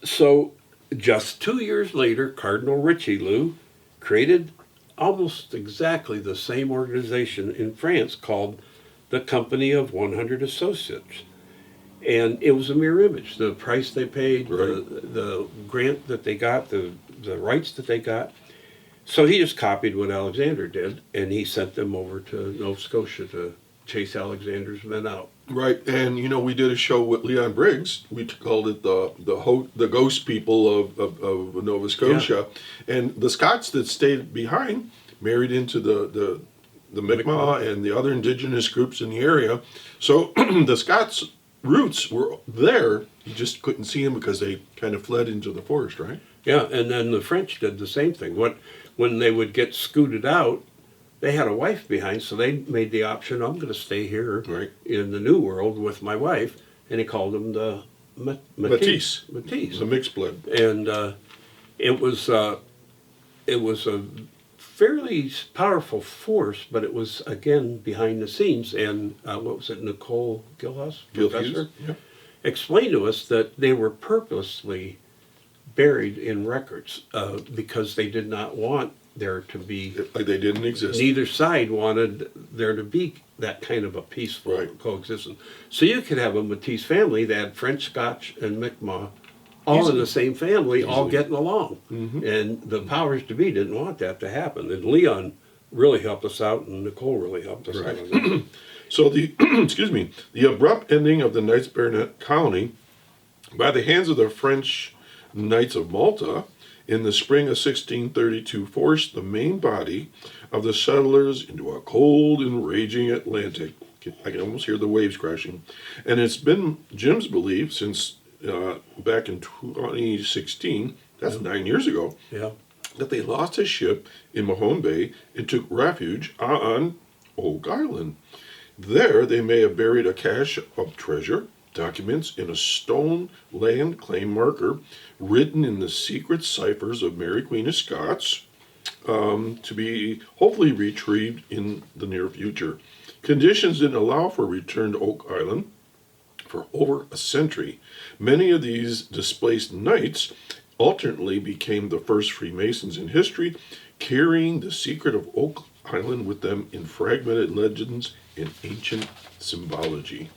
Speaker 3: so just 2 years later, Cardinal Richelieu created almost exactly the same organization in France called the Company of 100 Associates. And it was a mirror image. The price they paid, the grant that they got, the rights that they got. So he just copied what Alexander did, and he sent them over to Nova Scotia to chase Alexander's men out.
Speaker 2: Right, and you know, we did a show with Leon Briggs. We called it the ghost people of Nova Scotia, and the Scots that stayed behind married into the Mi'kmaq and the other indigenous groups in the area. So the Scots' roots were there. You just couldn't see them because they kind of fled into the forest, right?
Speaker 3: Yeah, and then the French did the same thing. When they would get scooted out, they had a wife behind, so they made the option, I'm going to stay here in the New World with my wife, and he called them the Métis.
Speaker 2: The mixed blood.
Speaker 3: And it was a fairly powerful force, but it was, again, behind the scenes. And what was it, Nicole Gilhus, professor, explained to us that they were purposely buried in records because they did not want there to be,
Speaker 2: like they didn't exist.
Speaker 3: Neither side wanted there to be that kind of a peaceful coexistence. So you could have a Métis family that had French, Scotch, and Mi'kmaq all in the same family, all getting along. And the powers to be didn't want that to happen. And Leon really helped us out, and Nicole really helped us out.
Speaker 2: So the the abrupt ending of the Knights Baronet colony by the hands of the French Knights of Malta in the spring of 1632 forced the main body of the settlers into a cold and raging Atlantic. I can almost hear the waves crashing. And it's been Jim's belief since back in 2016, that's 9 years ago, that they lost a ship in Mahone Bay and took refuge on Oak Island. There they may have buried a cache of treasure, documents in a stone land claim marker written in the secret ciphers of Mary Queen of Scots, to be hopefully retrieved in the near future. Conditions didn't allow for return to Oak Island, For over a century, many of these displaced knights alternately became the first Freemasons in history, carrying the secret of Oak Island with them in fragmented legends and ancient symbology.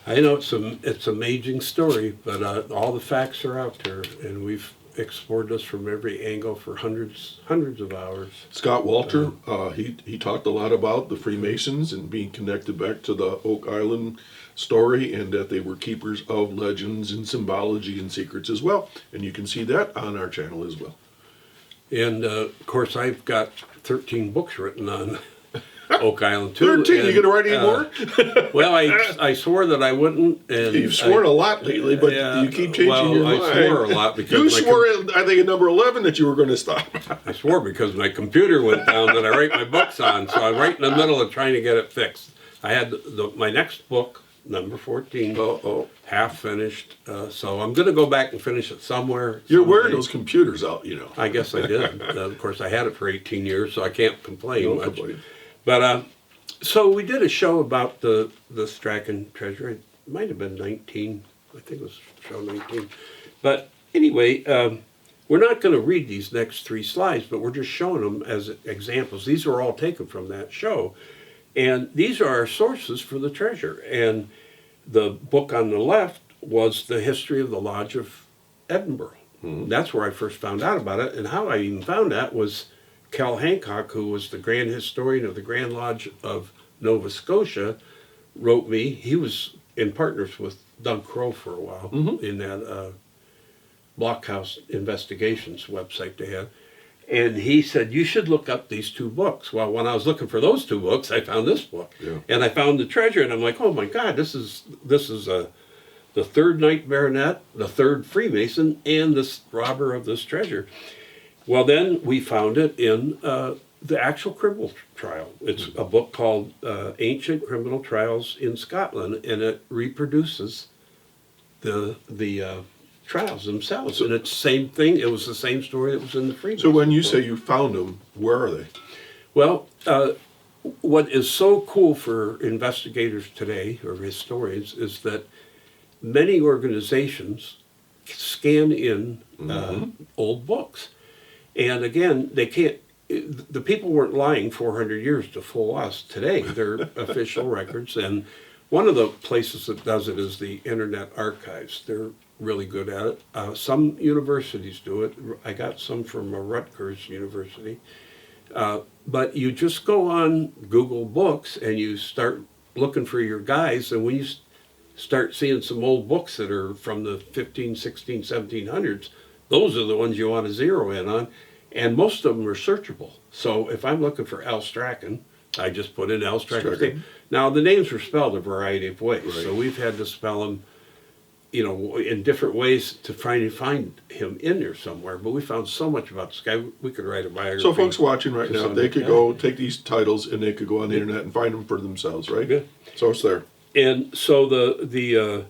Speaker 3: I know it's an amazing story, but all the facts are out there, and we've explored this from every angle for hundreds of hours.
Speaker 2: Scott Walter, he talked a lot about the Freemasons and being connected back to the Oak Island story, and that they were keepers of legends and symbology and secrets as well. And you can see that on our channel as well.
Speaker 3: And of course, I've got 13 books written on Oak Island too.
Speaker 2: 13,
Speaker 3: and,
Speaker 2: you gonna write any more?
Speaker 3: Well, I swore that I wouldn't. And
Speaker 2: You've sworn a lot lately, but you keep changing your mind.
Speaker 3: I swore a lot because
Speaker 2: you swore, I think, at number 11 that you were going to stop.
Speaker 3: I swore because my computer went down that I write my books on, so I'm right in the middle of trying to get it fixed. I had my next book, number 14, half finished, so I'm going to go back and finish it somewhere.
Speaker 2: You're wearing those computers out, you know.
Speaker 3: I guess I did. Of course, I had it for 18 years, so I can't complain
Speaker 2: Don't
Speaker 3: much.
Speaker 2: complain.
Speaker 3: But so we did a show about the Strachan treasure. It might have been 19. I think it was show 19. But anyway, we're not going to read these next 3 slides, but we're just showing them as examples. These are all taken from that show. And these are our sources for the treasure. And the book on the left was the history of the Lodge of Edinburgh. Mm-hmm. That's where I first found out about it. And how I even found that was Cal Hancock, who was the Grand Historian of the Grand Lodge of Nova Scotia, wrote me. He was in partners with Doug Crow for a while in that Blockhouse Investigations website they had. And he said, you should look up these 2 books. Well, when I was looking for those 2 books, I found this book. Yeah. And I found the treasure, and I'm like, oh my God, this is the 3rd Knight Baronet, the 3rd Freemason, and this robber of this treasure. Well, then we found it in the actual criminal trial. It's a book called Ancient Criminal Trials in Scotland, and it reproduces the trials themselves. And it's the same thing. It was the same story that was in the Freemason.
Speaker 2: So when you say you found them, where are they?
Speaker 3: Well, what is so cool for investigators today, or historians, is that many organizations scan in old books. And again, they can't, the people weren't lying 400 years to fool us today. They're official records. And one of the places that does it is the Internet Archives. They're really good at it. Some universities do it. I got some from Rutgers University. But you just go on Google Books and you start looking for your guys. And when you start seeing some old books that are from the 15, 16, 1700s, those are the ones you want to zero in on, and most of them are searchable. So if I'm looking for L. Strachan, I just put in L. Strachan's name. Now, the names were spelled a variety of ways, right. So we've had to spell them, in different ways to try to find him in there somewhere. But we found so much about this guy, we could write a biography.
Speaker 2: So folks watching right now, they could go take these titles and they could go on the internet and find them for themselves, right? Yeah. So it's there.
Speaker 3: And so the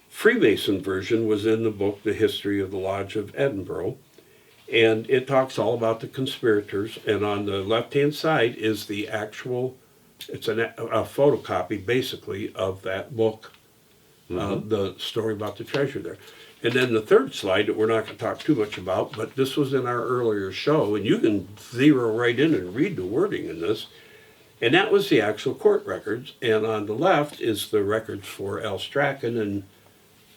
Speaker 3: Freemason version was in the book, The History of the Lodge of Edinburgh, and it talks all about the conspirators, and on the left-hand side is the actual, it's a photocopy, basically, of that book, the story about the treasure there. And then the third slide that we're not going to talk too much about, but this was in our earlier show, and you can zero right in and read the wording in this, and that was the actual court records, and on the left is the records for L. Strachan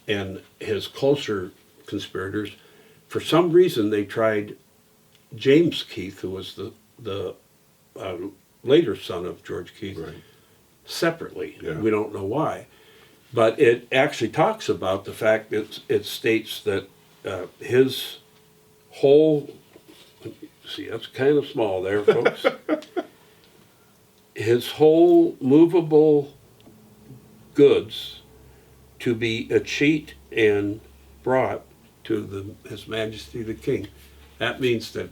Speaker 3: and his closer conspirators. For some reason, they tried James Keith, who was the later son of George Keith, right, separately. Yeah. We don't know why. But it actually talks about the fact that it states that his whole, see, that's kind of small there, folks. His whole movable goods to be a cheat and brought to His Majesty the King. That means that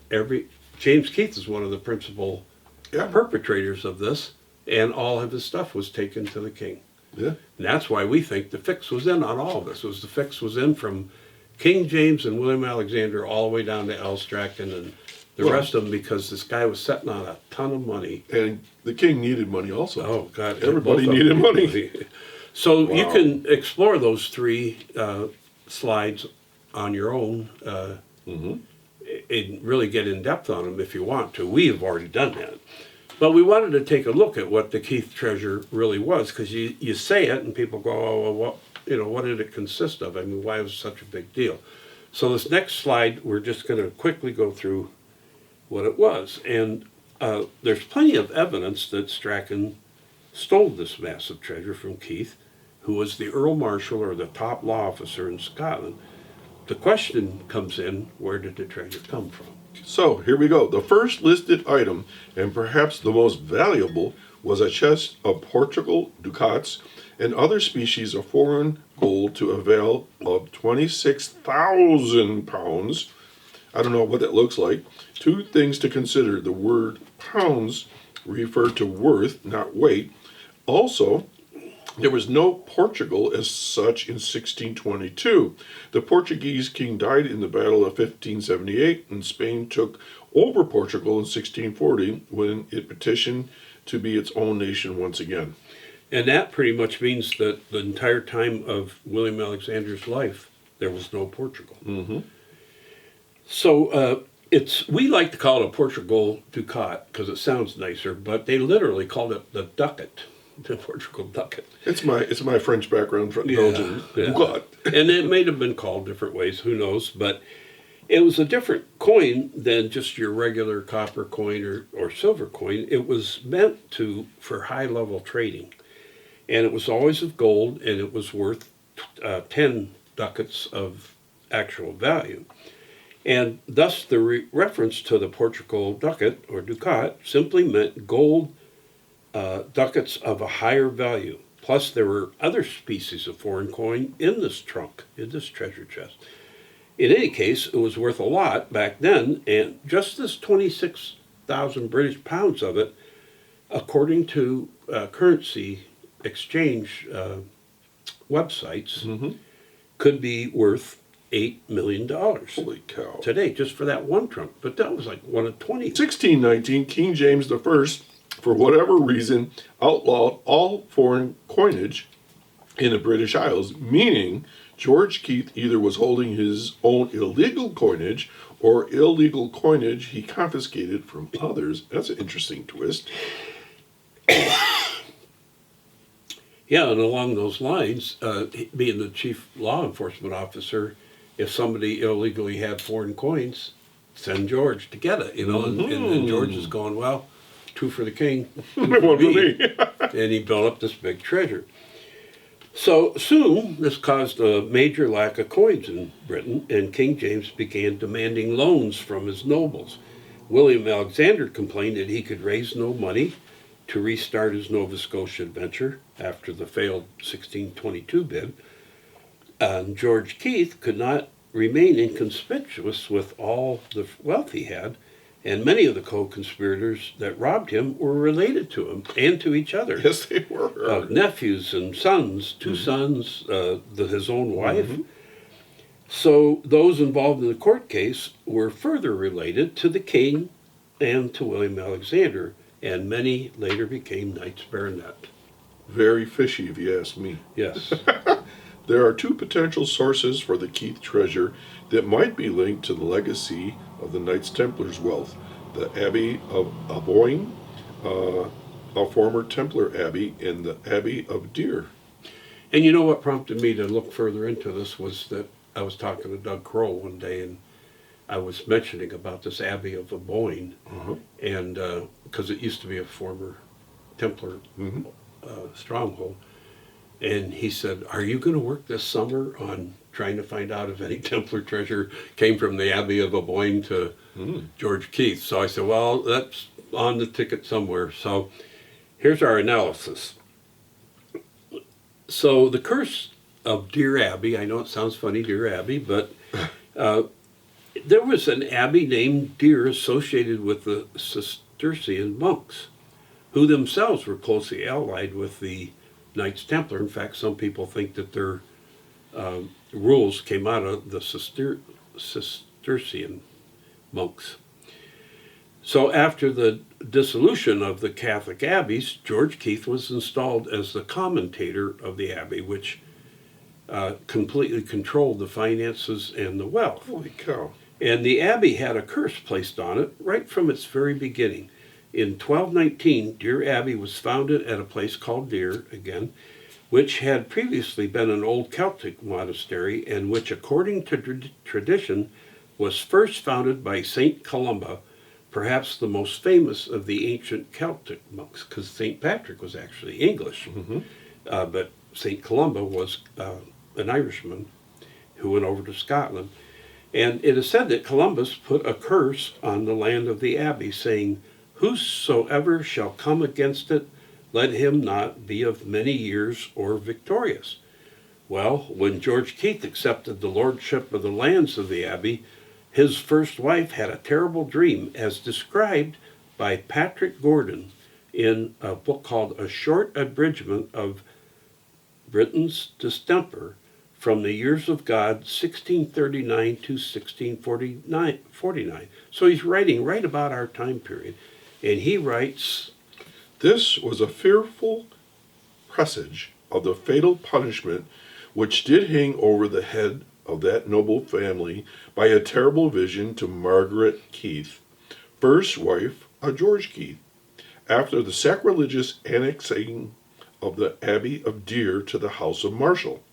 Speaker 3: James Keith is one of the principal perpetrators of this, and all of his stuff was taken to the king. Yeah. And that's why we think the fix was in on all of this. The fix was in from King James and William Alexander all the way down to L. Strachan and the rest of them, because this guy was sitting on a ton of money.
Speaker 2: And the king needed money also.
Speaker 3: Oh, God.
Speaker 2: Everybody needed money.
Speaker 3: So you
Speaker 2: Wow.
Speaker 3: can explore those three slides on your own and really get in depth on them if you want to. We have already done that. But we wanted to take a look at what the Keith treasure really was, because you say it and people go, oh, well, what did it consist of? I mean, why was it such a big deal? So this next slide, we're just going to quickly go through what it was. And there's plenty of evidence that Strachan stole this massive treasure from Keith, who was the Earl Marshal or the top law officer in Scotland. The question comes in, where did the treasure come from?
Speaker 2: So here we go. The first listed item, and perhaps the most valuable, was a chest of Portugal ducats and other species of foreign gold to a value of 26,000 pounds. I don't know what that looks like. Two things to consider. The word pounds referred to worth, not weight. Also, there was no Portugal as such in 1622. The Portuguese king died in the Battle of 1578, and Spain took over Portugal in 1640 when it petitioned to be its own nation once again.
Speaker 3: And that pretty much means that the entire time of William Alexander's life, there was no Portugal.
Speaker 2: Mm-hmm.
Speaker 3: So we like to call it a Portugal ducat because it sounds nicer, but they literally called it the ducat, the Portugal ducat.
Speaker 2: It's my French background from Belgium.
Speaker 3: Yeah.
Speaker 2: God.
Speaker 3: And it may have been called different ways, who knows, but it was a different coin than just your regular copper coin or silver coin. It was meant for high-level trading. And it was always of gold, and it was worth 10 ducats of actual value. And thus the reference to the Portugal ducat or ducat simply meant gold ducats of a higher value. Plus there were other species of foreign coin in this trunk, in this treasure chest. In any case, it was worth a lot back then, and just this 26,000 British pounds of it, according to currency exchange websites, could be worth $8 million.
Speaker 2: Holy cow.
Speaker 3: Today, just for that one trunk. But that was like one of 20.
Speaker 2: 1619, King James I, for whatever reason, outlawed all foreign coinage in the British Isles, meaning George Keith either was holding his own illegal coinage or illegal coinage he confiscated from others. That's an interesting twist.
Speaker 3: Yeah, and along those lines, being the chief law enforcement officer, if somebody illegally had foreign coins, send George to get it, and George is going, well, two for the king, two for
Speaker 2: One for
Speaker 3: me.
Speaker 2: me.
Speaker 3: And he built up this big treasure. So soon, this caused a major lack of coins in Britain, and King James began demanding loans from his nobles. William Alexander complained that he could raise no money to restart his Nova Scotia adventure after the failed 1622 bid. And George Keith could not remain inconspicuous with all the wealth he had, and many of the co-conspirators that robbed him were related to him and to each other.
Speaker 2: Yes, they were.
Speaker 3: Nephews and sons, two sons, his own wife. So those involved in the court case were further related to the king and to William Alexander, and many later became Knights Baronet.
Speaker 2: Very fishy, if you ask me.
Speaker 3: Yes.
Speaker 2: There are two potential sources for the Keith treasure that might be linked to the legacy of the Knights Templars' wealth. The Abbey of Aboyne, a former Templar abbey, and the Abbey of Deer.
Speaker 3: And you know what prompted me to look further into this was that I was talking to Doug Kroll one day, and I was mentioning about this Abbey of Aboyne, and because it used to be a former Templar stronghold. And he said, are you going to work this summer on trying to find out if any Templar treasure came from the Abbey of Aboyne to George Keith? So I said, well, that's on the ticket somewhere. So here's our analysis. So the curse of Deer Abbey, I know it sounds funny, Deer Abbey, but there was an abbey named Deer associated with the Cistercian monks, who themselves were closely allied with the Knights Templar. In fact, some people think that their rules came out of the Cistercian monks. So after the dissolution of the Catholic abbeys, George Keith was installed as the commentator of the abbey, which completely controlled the finances and the wealth.
Speaker 2: Holy cow.
Speaker 3: And the abbey had a curse placed on it right from its very beginning. In 1219, Deer Abbey was founded at a place called Deer, again, which had previously been an old Celtic monastery and which, according to tradition, was first founded by St. Columba, perhaps the most famous of the ancient Celtic monks, because St. Patrick was actually English, but St. Columba was an Irishman who went over to Scotland. And it is said that Columbus put a curse on the land of the abbey, saying, "Whosoever shall come against it, let him not be of many years or victorious." Well, when George Keith accepted the lordship of the lands of the abbey, his first wife had a terrible dream, as described by Patrick Gordon in a book called A Short Abridgment of Britain's Distemper from the Years of God, 1639 to 1649. So he's writing right about our time period. And he writes,
Speaker 2: This was a fearful presage of the fatal punishment which did hang over the head of that noble family by a terrible vision to Margaret Keith, first wife of George Keith, after the sacrilegious annexing of the Abbey of Deer to the House of Marshall,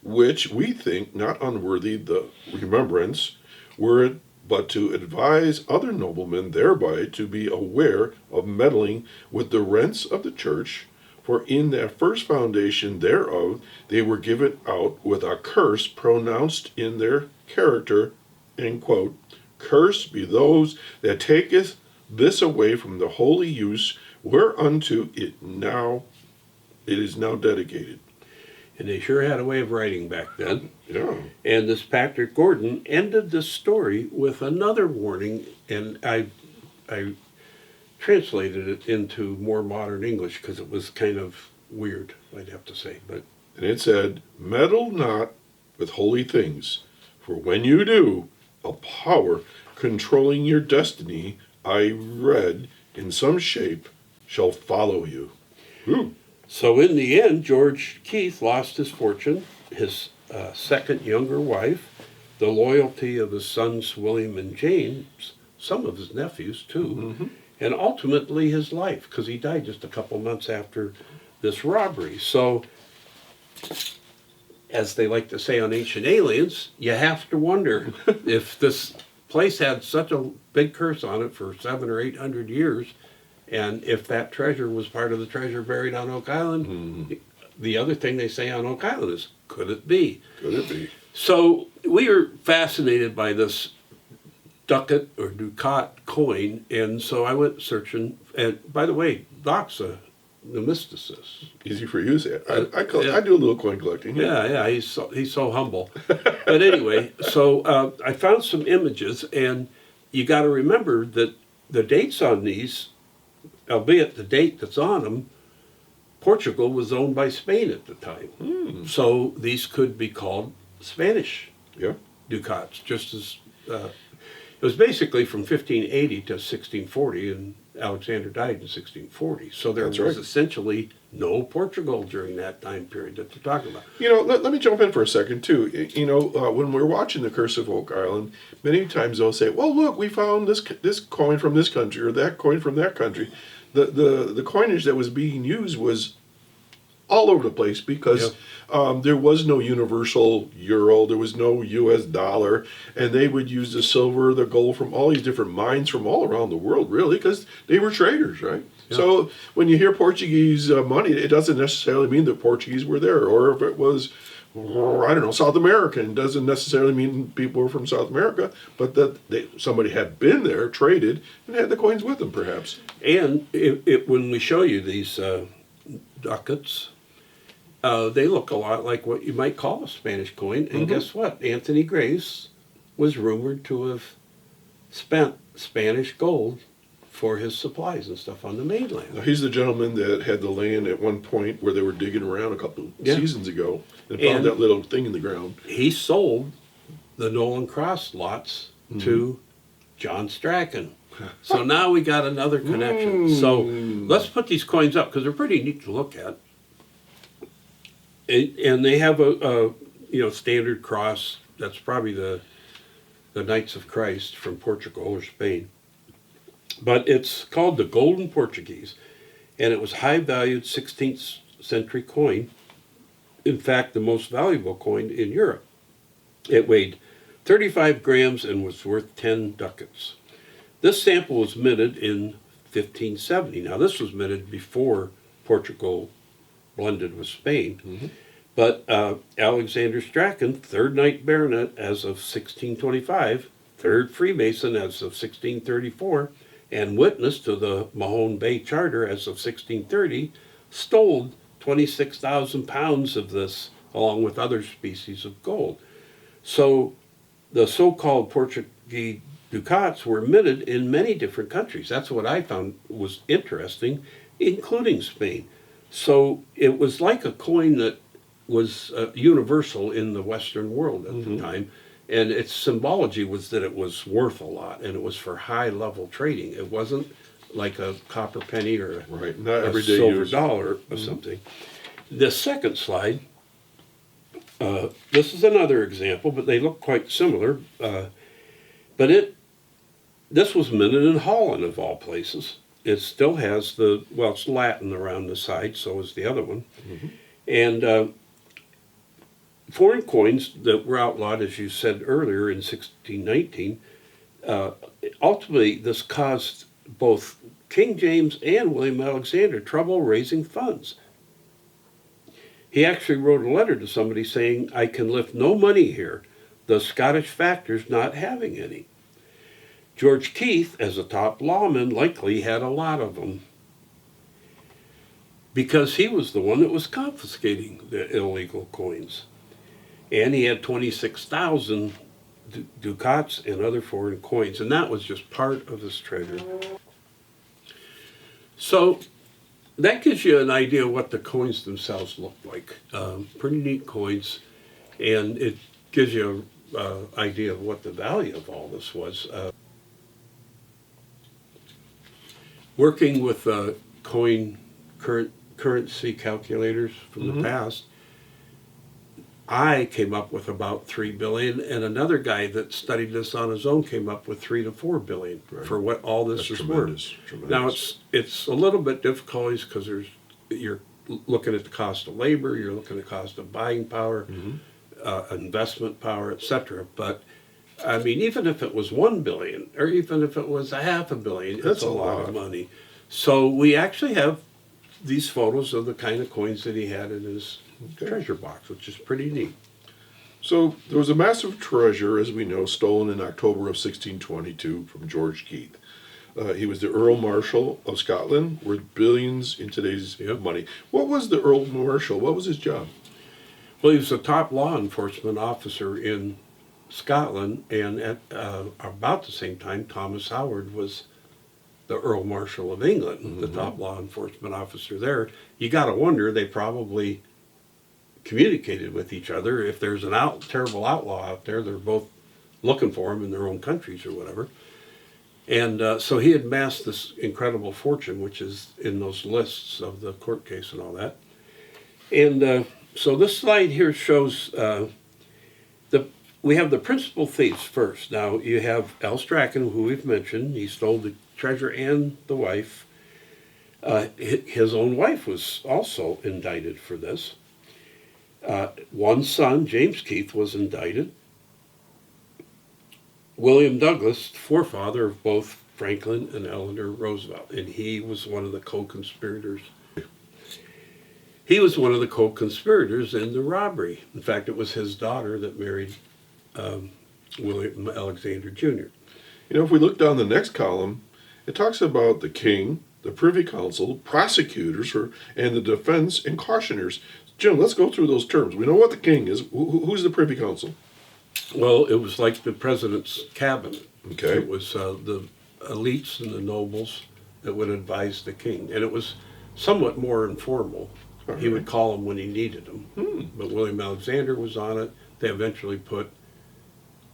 Speaker 2: which we think not unworthy the remembrance, were it but to advise other noblemen thereby to be aware of meddling with the rents of the church, for in that first foundation thereof they were given out with a curse pronounced in their character, end quote, "Cursed be those that taketh this away from the holy use whereunto it is now dedicated."
Speaker 3: and they sure had a way of writing back then.
Speaker 2: Yeah.
Speaker 3: And this Patrick Gordon ended this story with another warning, and I translated it into more modern English because it was kind of weird, I'd have to say. But
Speaker 2: And it said, "Meddle not with holy things, for when you do, a power controlling your destiny, I read, in some shape, shall follow you." Ooh.
Speaker 3: so in the end, George Keith lost his fortune, his second younger wife, the loyalty of his sons William and James, some of his nephews too, and ultimately his life, because he died just a couple months after this robbery. So, as they like to say on Ancient Aliens, you have to wonder if this place had such a big curse on it for 700 or 800 years, and if that treasure was part of the treasure buried on Oak Island. The other thing they say on Oak Island is, could it be?
Speaker 2: Could it be?
Speaker 3: So we are fascinated by this ducat or ducat coin, and so I went searching. And by the way, Doc's a numisticist.
Speaker 2: Easy for you to say. I do a little coin collecting.
Speaker 3: Yeah, he's so humble. But anyway, so I found some images, and you got to remember that the dates on these, albeit the date that's on them, Portugal was owned by Spain at the time. So these could be called Spanish
Speaker 2: Yeah.
Speaker 3: ducats, just as it was basically from 1580 to 1640, and Alexander died in 1640. So there
Speaker 2: That's
Speaker 3: was
Speaker 2: right.
Speaker 3: essentially no Portugal during that time period that they're talking about.
Speaker 2: You know, let me jump in for a second, too. You know, when we're watching The Curse of Oak Island, many times they'll say, well, look, we found this coin from this country or that coin from that country. The coinage that was being used was all over the place because there was no universal euro, there was no U.S. dollar, and they would use the silver, the gold from all these different mines from all around the world, really, because they were traders, right? Yeah. So when you hear Portuguese money, it doesn't necessarily mean that Portuguese were there, or if it was, I don't know, South American, doesn't necessarily mean people were from South America, but that somebody had been there, traded, and had the coins with them, perhaps.
Speaker 3: And when we show you these ducats, they look a lot like what you might call a Spanish coin. And guess what? Anthony Grace was rumored to have spent Spanish gold for his supplies and stuff on the mainland.
Speaker 2: Now, he's the gentleman that had the land at one point where they were digging around a couple seasons ago and found that little thing in the ground.
Speaker 3: He sold the Nolan Cross lots to John Strachan. So now we got another connection. So let's put these coins up because they're pretty neat to look at. And they have a standard cross. That's probably the Knights of Christ from Portugal or Spain. But it's called the Golden Portuguese, and it was high-valued 16th century coin. In fact, the most valuable coin in Europe. It weighed 35 grams and was worth 10 ducats. This sample was minted in 1570. Now, this was minted before Portugal blended with Spain. But Alexander Strachan, 3rd Knight Baronet as of 1625, 3rd Freemason as of 1634, and witness to the Mahone Bay Charter as of 1630, stole 26,000 pounds of this along with other species of gold. So the so-called Portuguese ducats were minted in many different countries. That's what I found was interesting, including Spain. So it was like a coin that was universal in the Western world at the time. And its symbology was that it was worth a lot, and it was for high-level trading. It wasn't like a copper penny or
Speaker 2: Not
Speaker 3: a
Speaker 2: everyday
Speaker 3: silver
Speaker 2: use.
Speaker 3: dollar or something. The second slide, this is another example, but they look quite similar. This was minted in Holland, of all places. It still has it's Latin around the side, so is the other one. And foreign coins that were outlawed, as you said earlier, in 1619, ultimately this caused both King James and William Alexander trouble raising funds. He actually wrote a letter to somebody saying, "I can lift no money here, the Scottish factors not having any." George Keith, as a top lawman, likely had a lot of them because he was the one that was confiscating the illegal coins. And he had 26,000 ducats and other foreign coins, and that was just part of his treasure. So that gives you an idea of what the coins themselves look like. Pretty neat coins, and it gives you an idea of what the value of all this was. Working with currency calculators from the past, I came up with about 3 billion, and another guy that studied this on his own came up with 3 to 4 billion for what all this is worth. Now it's a little bit difficult because you're looking at the cost of labor, you're looking at the cost of buying power, investment power, etc. But I mean, even if it was 1 billion, or even if it was $500 million,
Speaker 2: That's
Speaker 3: it's a lot of money. So we actually have these photos of the kind of coins that he had in his treasure box, which is pretty neat.
Speaker 2: So there was a massive treasure, as we know, stolen in October of 1622 from George Keith. He was the Earl Marshal of Scotland, worth billions in today's money. What was the Earl Marshal? What was his job?
Speaker 3: Well, he was a top law enforcement officer in Scotland, and at about the same time, Thomas Howard was the Earl Marshal of England, the top law enforcement officer there. You got to wonder, they probably communicated with each other. If there's an terrible outlaw out there, they're both looking for him in their own countries or whatever. And so he had amassed this incredible fortune, which is in those lists of the court case and all that. And so this slide here shows we have the principal thieves first. Now you have Al Strachan, who we've mentioned. He stole the treasure and the wife. His own wife was also indicted for this. One son, James Keith, was indicted. William Douglas, forefather of both Franklin and Eleanor Roosevelt, and he was one of the co-conspirators. He was one of the co-conspirators in the robbery. In fact, it was his daughter that married William Alexander Jr.
Speaker 2: You know, if we look down the next column, it talks about the king, the privy council, prosecutors, and the defense and cautioners. Jim, let's go through those terms. We know what the king is. Who's the privy council?
Speaker 3: Well, it was like the president's cabinet.
Speaker 2: Okay.
Speaker 3: It was the elites and the nobles that would advise the king. And it was somewhat more informal. He would call them when he needed them. But William Alexander was on it. They eventually put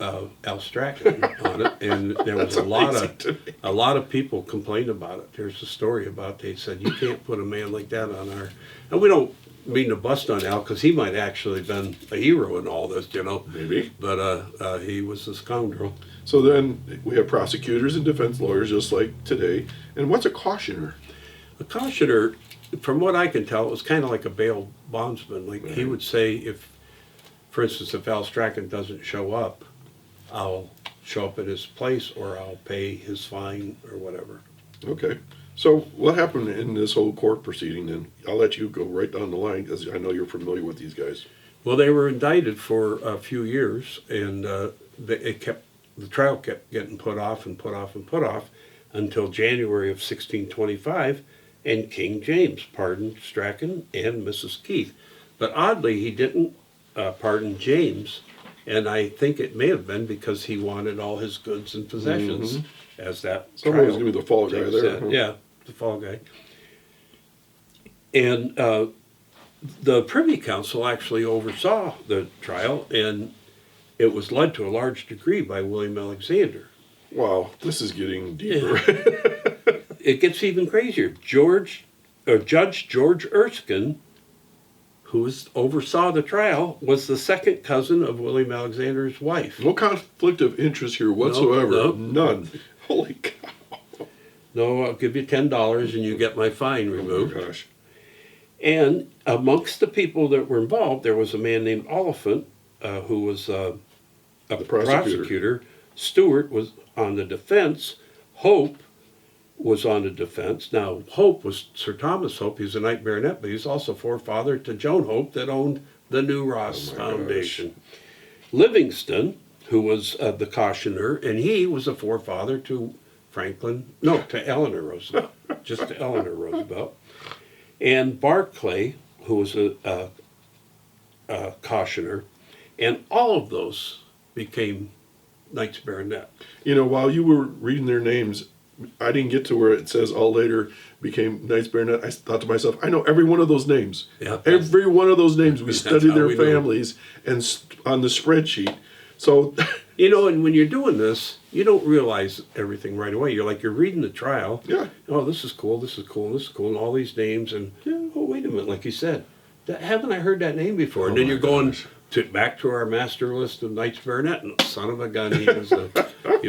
Speaker 3: Al Strachan on it, and there was a lot of people complained about it. There's a story about they said you can't put a man like that on our, and we don't mean to bust on Al because he might actually been a hero in all this, you know.
Speaker 2: Maybe.
Speaker 3: But he was a scoundrel.
Speaker 2: So then we have prosecutors and defense lawyers just like today. And what's a cautioner?
Speaker 3: A cautioner, from what I can tell, it was kind of like a bail bondsman. Like he would say, if, for instance, if Al Strachan doesn't show up, I'll show up at his place or I'll pay his fine or whatever.
Speaker 2: Okay. So what happened in this whole court proceeding then? I'll let you go right down the line because I know you're familiar with these guys.
Speaker 3: Well, they were indicted for a few years, and the trial kept getting put off and put off and put off until January of 1625, and King James pardoned Strachan and Mrs. Keith. But oddly, he didn't pardon James, and I think it may have been because he wanted all his goods and possessions, as that
Speaker 2: Somebody was
Speaker 3: trial
Speaker 2: going to be the fall guy
Speaker 3: James
Speaker 2: there.
Speaker 3: said.
Speaker 2: Huh?
Speaker 3: Yeah, the fall guy. And the Privy Council actually oversaw the trial, and it was led to a large degree by William Alexander.
Speaker 2: Wow, this is getting deeper.
Speaker 3: It gets even crazier. Judge George Erskine, who oversaw the trial, was the second cousin of William Alexander's wife.
Speaker 2: No conflict of interest here whatsoever.
Speaker 3: No.
Speaker 2: None. Holy cow.
Speaker 3: No, I'll give you $10 and you get my fine removed.
Speaker 2: Oh my gosh.
Speaker 3: And amongst the people that were involved, there was a man named Oliphant, who was a prosecutor. Stewart was on the defense. Hope was on the defense. Now, Hope was Sir Thomas Hope. He was a knight baronet, but he's also forefather to Joan Hope that owned the New Ross Foundation. Livingston, who was the cautioner, and he was a forefather to Eleanor Roosevelt, just to Eleanor Roosevelt. And Barclay, who was a cautioner, and all of those became knights baronet.
Speaker 2: You know, while you were reading their names, I didn't get to where it says all later became knights baronet. I thought to myself, I know every one of those names.
Speaker 3: Yeah.
Speaker 2: Every one of those names. We studied
Speaker 3: how
Speaker 2: their
Speaker 3: we know.
Speaker 2: families and on the spreadsheet. So,
Speaker 3: You know, and when you're doing this, you don't realize everything right away. You're reading the trial.
Speaker 2: yeah.
Speaker 3: Oh, this is cool, this is cool, this is cool, and all these names, and oh, wait a minute, like you said, haven't I heard that name before? And then you're going back to our master list of knights baronet, and son of a gun, he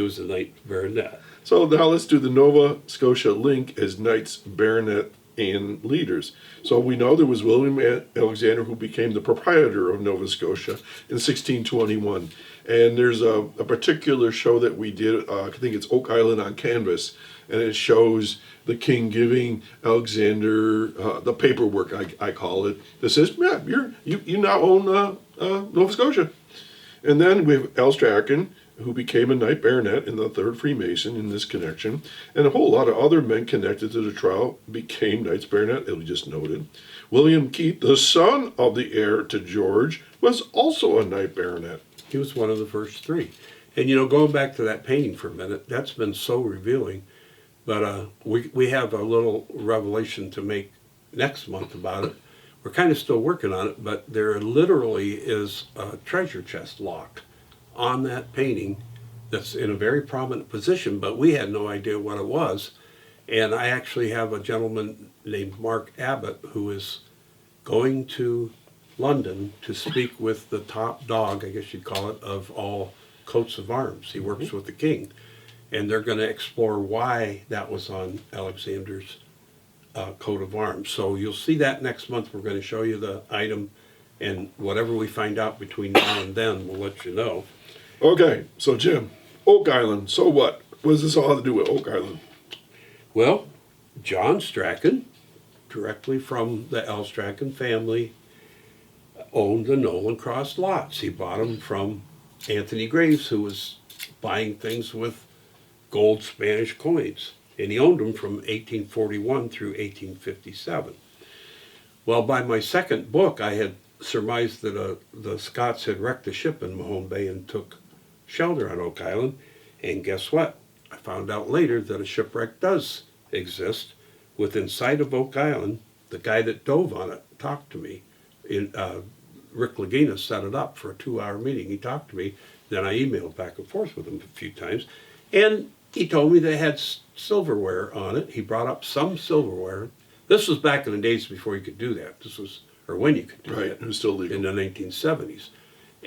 Speaker 3: was a knight baronet.
Speaker 2: So now let's do the Nova Scotia link as knights baronet and leaders. So we know there was William Alexander who became the proprietor of Nova Scotia in 1621. And there's a particular show that we did, I think it's Oak Island on Canvas, and it shows the king giving Alexander the paperwork, I call it, that says, yeah, you now own Nova Scotia. And then we have Al Strachan, who became a knight baronet in the Third Freemason in this connection, and a whole lot of other men connected to the trial became knights baronet, as we just noted. William Keith, the son of the heir to George, was also a knight baronet.
Speaker 3: He was one of the first three. And, you know, going back to that painting for a minute, that's been so revealing. But we have a little revelation to make next month about it. We're kind of still working on it, but there literally is a treasure chest locked on that painting that's in a very prominent position, but we had no idea what it was. And I actually have a gentleman named Mark Abbott who is going to London to speak with the top dog, I guess you'd call it, of all coats of arms. He works with the king. And they're going to explore why that was on Alexander's coat of arms. So you'll see that next month. We're going to show you the item, and whatever we find out between now and then, we'll let you know.
Speaker 2: Okay, so Jim, Oak Island, so what? What does this all have to do with Oak Island?
Speaker 3: Well, John Strachan, directly from the L. Strachan family, owned the Nolan Cross lots. He bought them from Anthony Graves, who was buying things with gold Spanish coins. And he owned them from 1841 through 1857. Well, by my second book, I had surmised that the Scots had wrecked a ship in Mahone Bay and took shelter on Oak Island. And guess what? I found out later that a shipwreck does exist within sight of Oak Island. The guy that dove on it talked to me. Rick Lagina set it up for a 2-hour meeting. He talked to me, Then I emailed back and forth with him a few times, and he told me they had silverware on it. He brought up some silverware. This was back in the days before you could do that. This was, or when you could do
Speaker 2: Right,
Speaker 3: that.
Speaker 2: it was still legal.
Speaker 3: In the 1970s.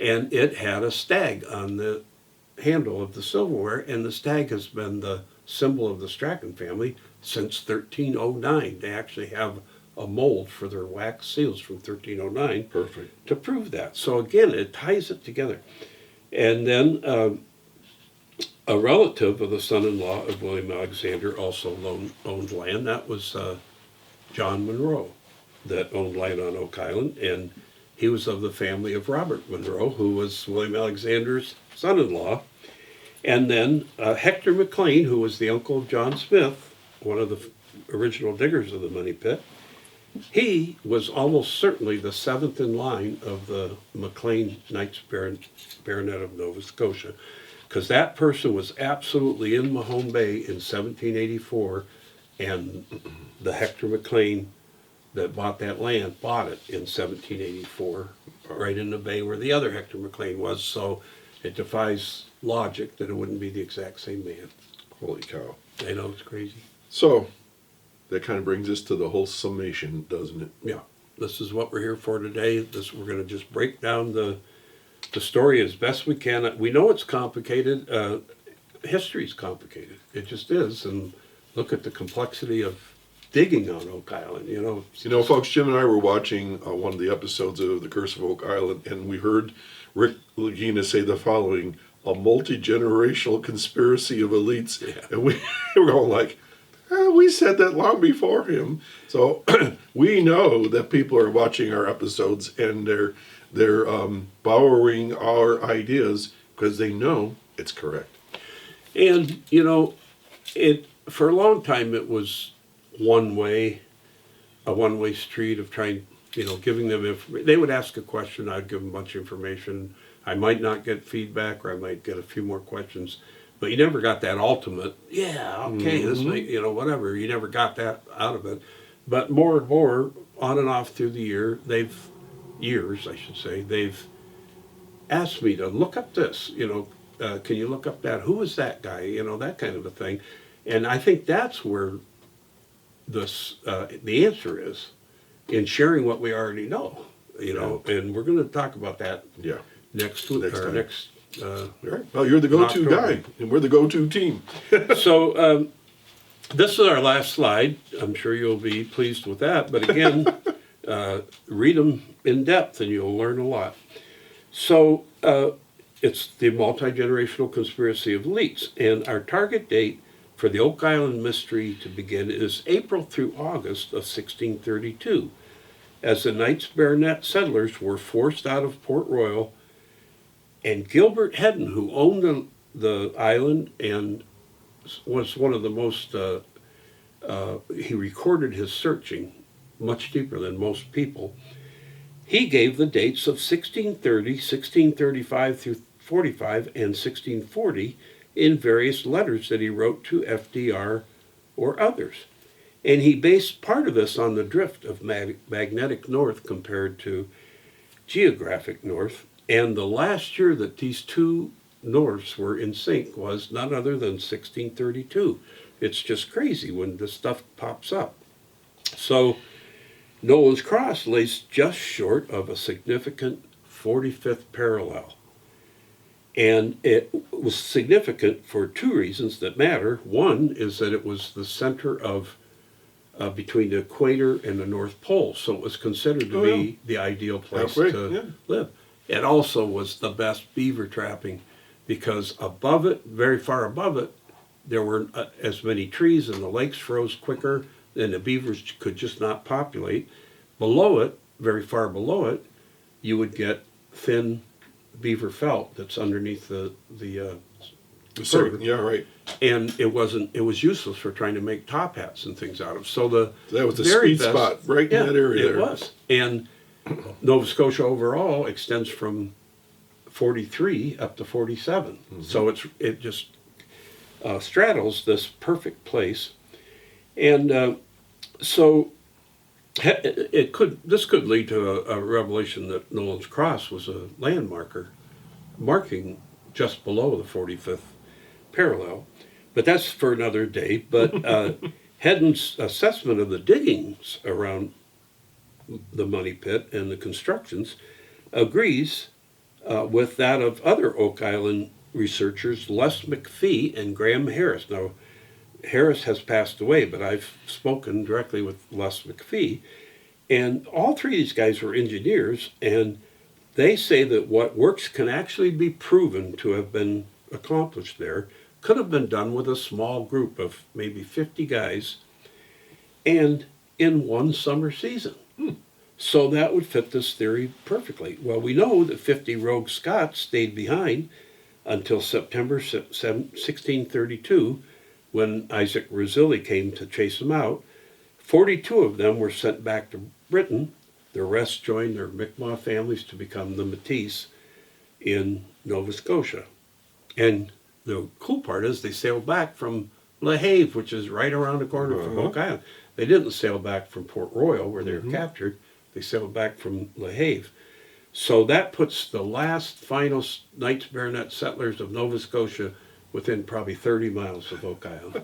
Speaker 3: And it had a stag on the handle of the silverware, and the stag has been the symbol of the Strachan family since 1309. They actually have a mold for their wax seals from 1309
Speaker 2: Perfect.
Speaker 3: to prove that. So again, it ties it together. And then a relative of the son-in-law of William Alexander also owned land. That was John Monroe that owned land on Oak Island, and he was of the family of Robert Monroe, who was William Alexander's son-in-law. And then Hector McLean, who was the uncle of John Smith, one of the original diggers of the Money Pit, he was almost certainly the seventh in line of the McLean Knights Baronet of Nova Scotia, because that person was absolutely in Mahone Bay in 1784, and the Hector McLean that bought that land bought it in 1784, right in the bay where the other Hector McLean was, so it defies logic that it wouldn't be the exact same man.
Speaker 2: Holy cow.
Speaker 3: I know, it's crazy.
Speaker 2: So, that kind of brings us to the whole summation, doesn't it?
Speaker 3: Yeah, this is what we're here for today. We're going to just break down the story as best we can. We know it's complicated. History's complicated. It just is. And look at the complexity of digging on Oak Island.
Speaker 2: You know, folks, Jim and I were watching one of the episodes of The Curse of Oak Island, and we heard Rick Lagina say the following: a multi-generational conspiracy of elites.
Speaker 3: Yeah.
Speaker 2: And we were going like, we said that long before him. So we know that people are watching our episodes, and they're borrowing our ideas because they know it's correct.
Speaker 3: And, for a long time it was a one-way street of trying, giving them information. They would ask a question, I'd give them a bunch of information. I might not get feedback, or I might get a few more questions, but you never got that ultimate, this may, whatever. You never got that out of it. But more and more, on and off through the they've asked me to look up this, can you look up that? Who is that guy? That kind of a thing. And I think that's where the answer is, in sharing what we already know, and we're going to talk about that next
Speaker 2: time.
Speaker 3: Right.
Speaker 2: Well, you're the go-to guy, and we're the go-to team.
Speaker 3: So this is our last slide. I'm sure you'll be pleased with that. But again, read them in depth, and you'll learn a lot. So it's the multi-generational conspiracy of elites, and our target date for the Oak Island mystery to begin is April through August of 1632, as the Knights Baronet settlers were forced out of Port Royal, and Gilbert Hedden, who owned the island and was one of the most, he recorded his searching much deeper than most people. He gave the dates of 1630, 1635 through 45, and 1640 in various letters that he wrote to FDR or others. And he based part of this on the drift of magnetic north compared to geographic north. And the last year that these two norths were in sync was none other than 1632. It's just crazy when this stuff pops up. So Nolan's Cross lays just short of a significant 45th parallel. And it was significant for two reasons that matter. One is that it was the center of between the equator and the North Pole, so it was considered to be the ideal place to live. It also was the best beaver trapping, because above it, very far above it, there weren't as many trees, and the lakes froze quicker, and the beavers could just not populate. Below it, very far below it, you would get thin beaver felt that's underneath the
Speaker 2: Sorry, yeah, right.
Speaker 3: And it was useless for trying to make top hats and things out of. So
Speaker 2: that was the sweet spot right in that area.
Speaker 3: It was. And Nova Scotia overall extends from 43 up to 47. Mm-hmm. So it just straddles this perfect place. And so this could lead to a revelation that Nolan's Cross was a marking just below the 45th parallel. But that's for another day. But Hedden's assessment of the diggings around the Money Pit and the constructions agrees with that of other Oak Island researchers, Les McPhee and Graham Harris. Now, Harris has passed away, but I've spoken directly with Les McPhee, and all three of these guys were engineers, and they say that what works can actually be proven to have been accomplished there could have been done with a small group of maybe 50 guys and in one summer season. So that would fit this theory perfectly. Well, we know that 50 rogue Scots stayed behind until September 1632, when Isaac Razilli came to chase them out. 42 of them were sent back to Britain. The rest joined their Mi'kmaq families to become the Métis in Nova Scotia. And the cool part is they sailed back from La Have, which is right around the corner from Oak Island. They didn't sail back from Port Royal, where they were captured. They sailed back from La Have. So that puts the last final Knights Baronet settlers of Nova Scotia within probably 30 miles of Oak Island.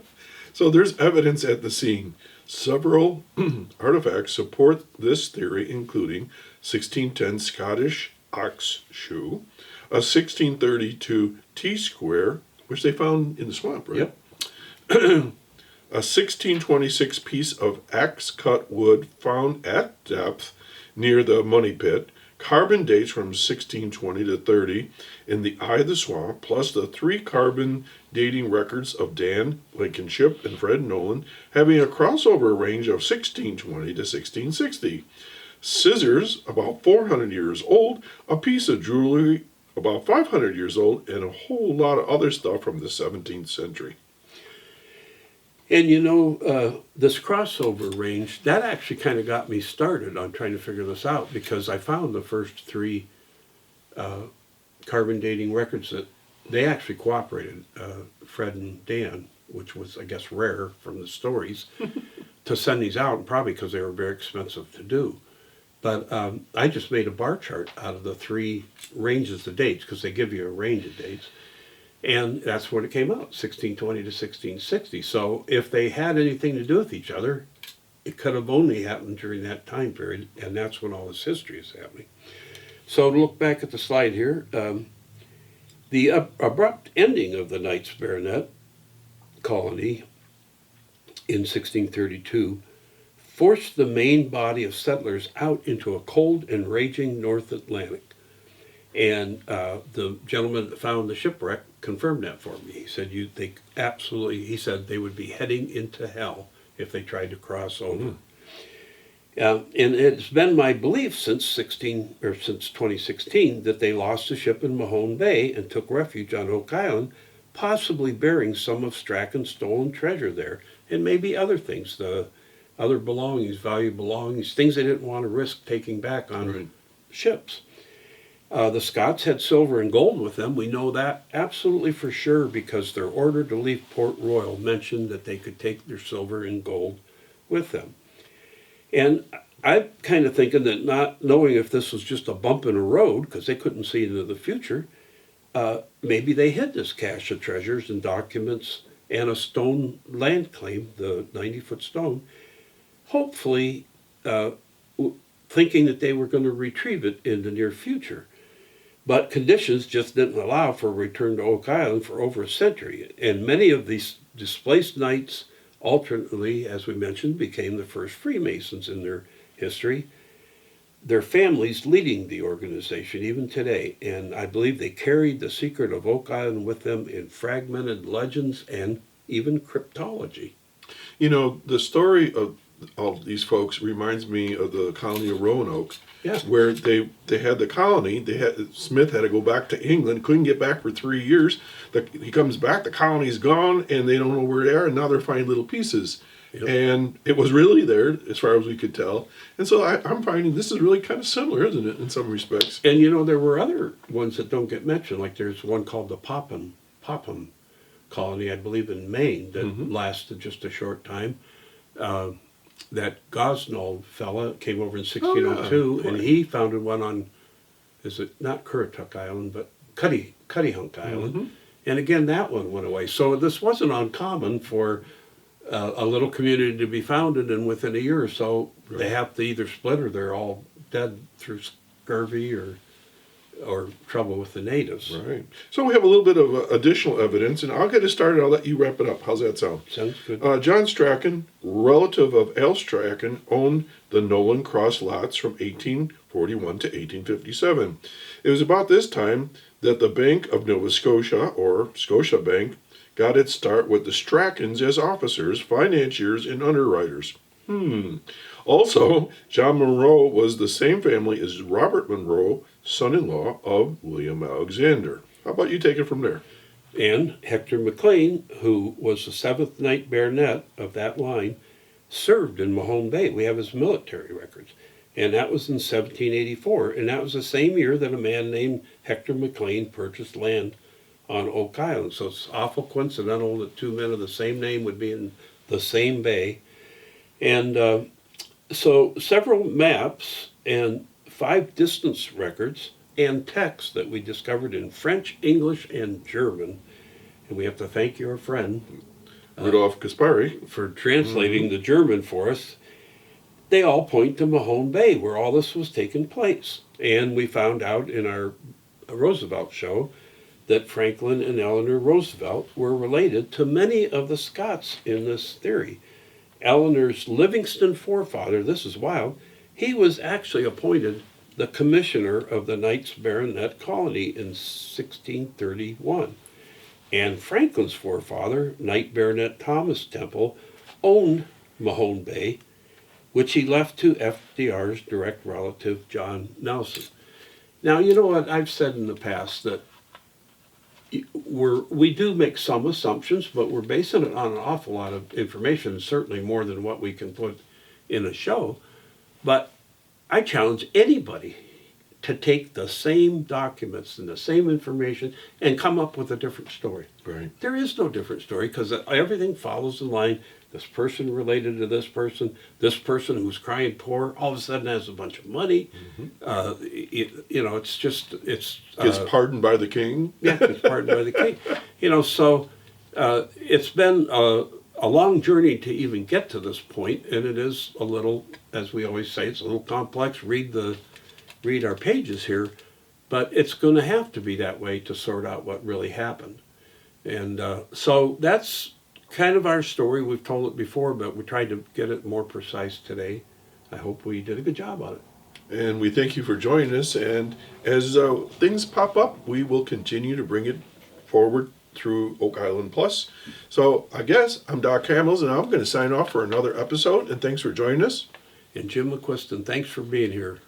Speaker 2: So there's evidence at the scene. Several artifacts support this theory, including 1610 Scottish ox shoe, a 1632 T-square, which they found in the swamp, right?
Speaker 3: Yep.
Speaker 2: A 1626 piece of axe-cut wood found at depth near the Money Pit, carbon dates from 1620 to 30 in the eye of the swamp, plus the 3 carbon dating records of Dan Blankenship and Fred Nolan, having a crossover range of 1620 to 1660. Scissors, about 400 years old, a piece of jewelry about 500 years old, and a whole lot of other stuff from the 17th century.
Speaker 3: And you know, this crossover range, that actually kind of got me started on trying to figure this out, because I found the first 3 carbon dating records that they actually cooperated, Fred and Dan, which was, I guess, rare from the stories, to send these out, probably because they were very expensive to do. But I just made a bar chart out of the 3 ranges of dates, because they give you a range of dates. And that's when it came out, 1620 to 1660. So if they had anything to do with each other, it could have only happened during that time period, and that's when all this history is happening. So to look back at the slide here, the abrupt ending of the Knights Baronet colony in 1632 forced the main body of settlers out into a cold and raging North Atlantic. And the gentleman that found the shipwreck confirmed that for me. He said he said they would be heading into hell if they tried to cross over. And it's been my belief since 2016 that they lost a ship in Mahone Bay and took refuge on Oak Island, possibly bearing some of Strachan's stolen treasure there, and maybe other things, the other belongings, valued belongings, things they didn't want to risk taking back on ships. The Scots had silver and gold with them. We know that absolutely for sure, because their order to leave Port Royal mentioned that they could take their silver and gold with them. And I'm kind of thinking that, not knowing if this was just a bump in a road, because they couldn't see into the future, maybe they hid this cache of treasures and documents and a stone land claim, the 90-foot stone, hopefully thinking that they were going to retrieve it in the near future. But conditions just didn't allow for a return to Oak Island for over a century. And many of these displaced knights, alternately, as we mentioned, became the first Freemasons in their history, their families leading the organization even today. And I believe they carried the secret of Oak Island with them in fragmented legends and even cryptology.
Speaker 2: You know, the story of these folks reminds me of the colony of Roanoke, where they had the colony. Smith had to go back to England, couldn't get back for 3 years. He comes back, the colony's gone, and they don't know where they are, and now they're finding little pieces. Yep. And it was really there, as far as we could tell. And so I'm finding this is really kind of similar, isn't it, in some respects?
Speaker 3: And you know, there were other ones that don't get mentioned, like there's one called the Popham colony, I believe in Maine, that lasted just a short time. That Gosnold fella came over in 1602, and he founded one on, is it not Currituck Island, but Cuttyhunk Island. And again, that one went away. So this wasn't uncommon for a little community to be founded, and within a year or so, they have to either split or they're all dead through scurvy or trouble with the natives.
Speaker 2: Right. So we have a little bit of additional evidence, and I'll get it started. I'll let you wrap it up. How's that sound?
Speaker 3: Sounds good.
Speaker 2: John Strachan, relative of Al Strachan, owned the Nolan Cross lots from 1841 to 1857. It was about this time that the Bank of Nova Scotia, or Scotia Bank, got its start with the Strachans as officers, financiers, and underwriters. Also, John Monroe was the same family as Robert Monroe, son-in-law of William Alexander. How about you take it from there?
Speaker 3: And Hector McLean, who was the 7th Knight Baronet of that line, served in Mahone Bay. We have his military records. And that was in 1784. And that was the same year that a man named Hector McLean purchased land on Oak Island. So it's awful coincidental that two men of the same name would be in the same bay. And so several maps and 5 distance records and texts that we discovered in French, English, and German. And we have to thank your friend
Speaker 2: Rudolph Kaspari
Speaker 3: for translating the German for us. They all point to Mahone Bay, where all this was taking place. And we found out in our Roosevelt show that Franklin and Eleanor Roosevelt were related to many of the Scots in this theory. Eleanor's Livingston forefather, this is wild, he was actually appointed the commissioner of the Knights Baronet colony in 1631. And Franklin's forefather, Knight Baronet Thomas Temple, owned Mahone Bay, which he left to FDR's direct relative, John Nelson. Now, you know what I've said in the past, that we do make some assumptions, but we're basing it on an awful lot of information, certainly more than what we can put in a show. But I challenge anybody to take the same documents and the same information and come up with a different story.
Speaker 2: Right.
Speaker 3: There is no different story because everything follows the line. This person related to this person who's crying poor, all of a sudden has a bunch of money. It's just, it's...
Speaker 2: Gets pardoned by the king.
Speaker 3: Yeah, gets pardoned by the king. So it's been a long journey to even get to this point, and it is a little, as we always say, it's a little complex. Read our pages here, but it's going to have to be that way to sort out what really happened. And so that's kind of our story. We've told it before, but we tried to get it more precise today. I hope we did a good job on it.
Speaker 2: And we thank you for joining us. And as things pop up, we will continue to bring it forward through Oak Island Plus. So I guess I'm Doc Hamels, and I'm going to sign off for another episode. And thanks for joining us.
Speaker 3: And Jim McQuiston, thanks for being here.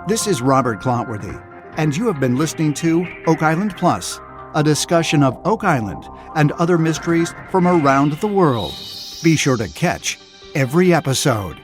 Speaker 1: This is Robert Clotworthy, and you have been listening to Oak Island Plus, a discussion of Oak Island and other mysteries from around the world. Be sure to catch every episode.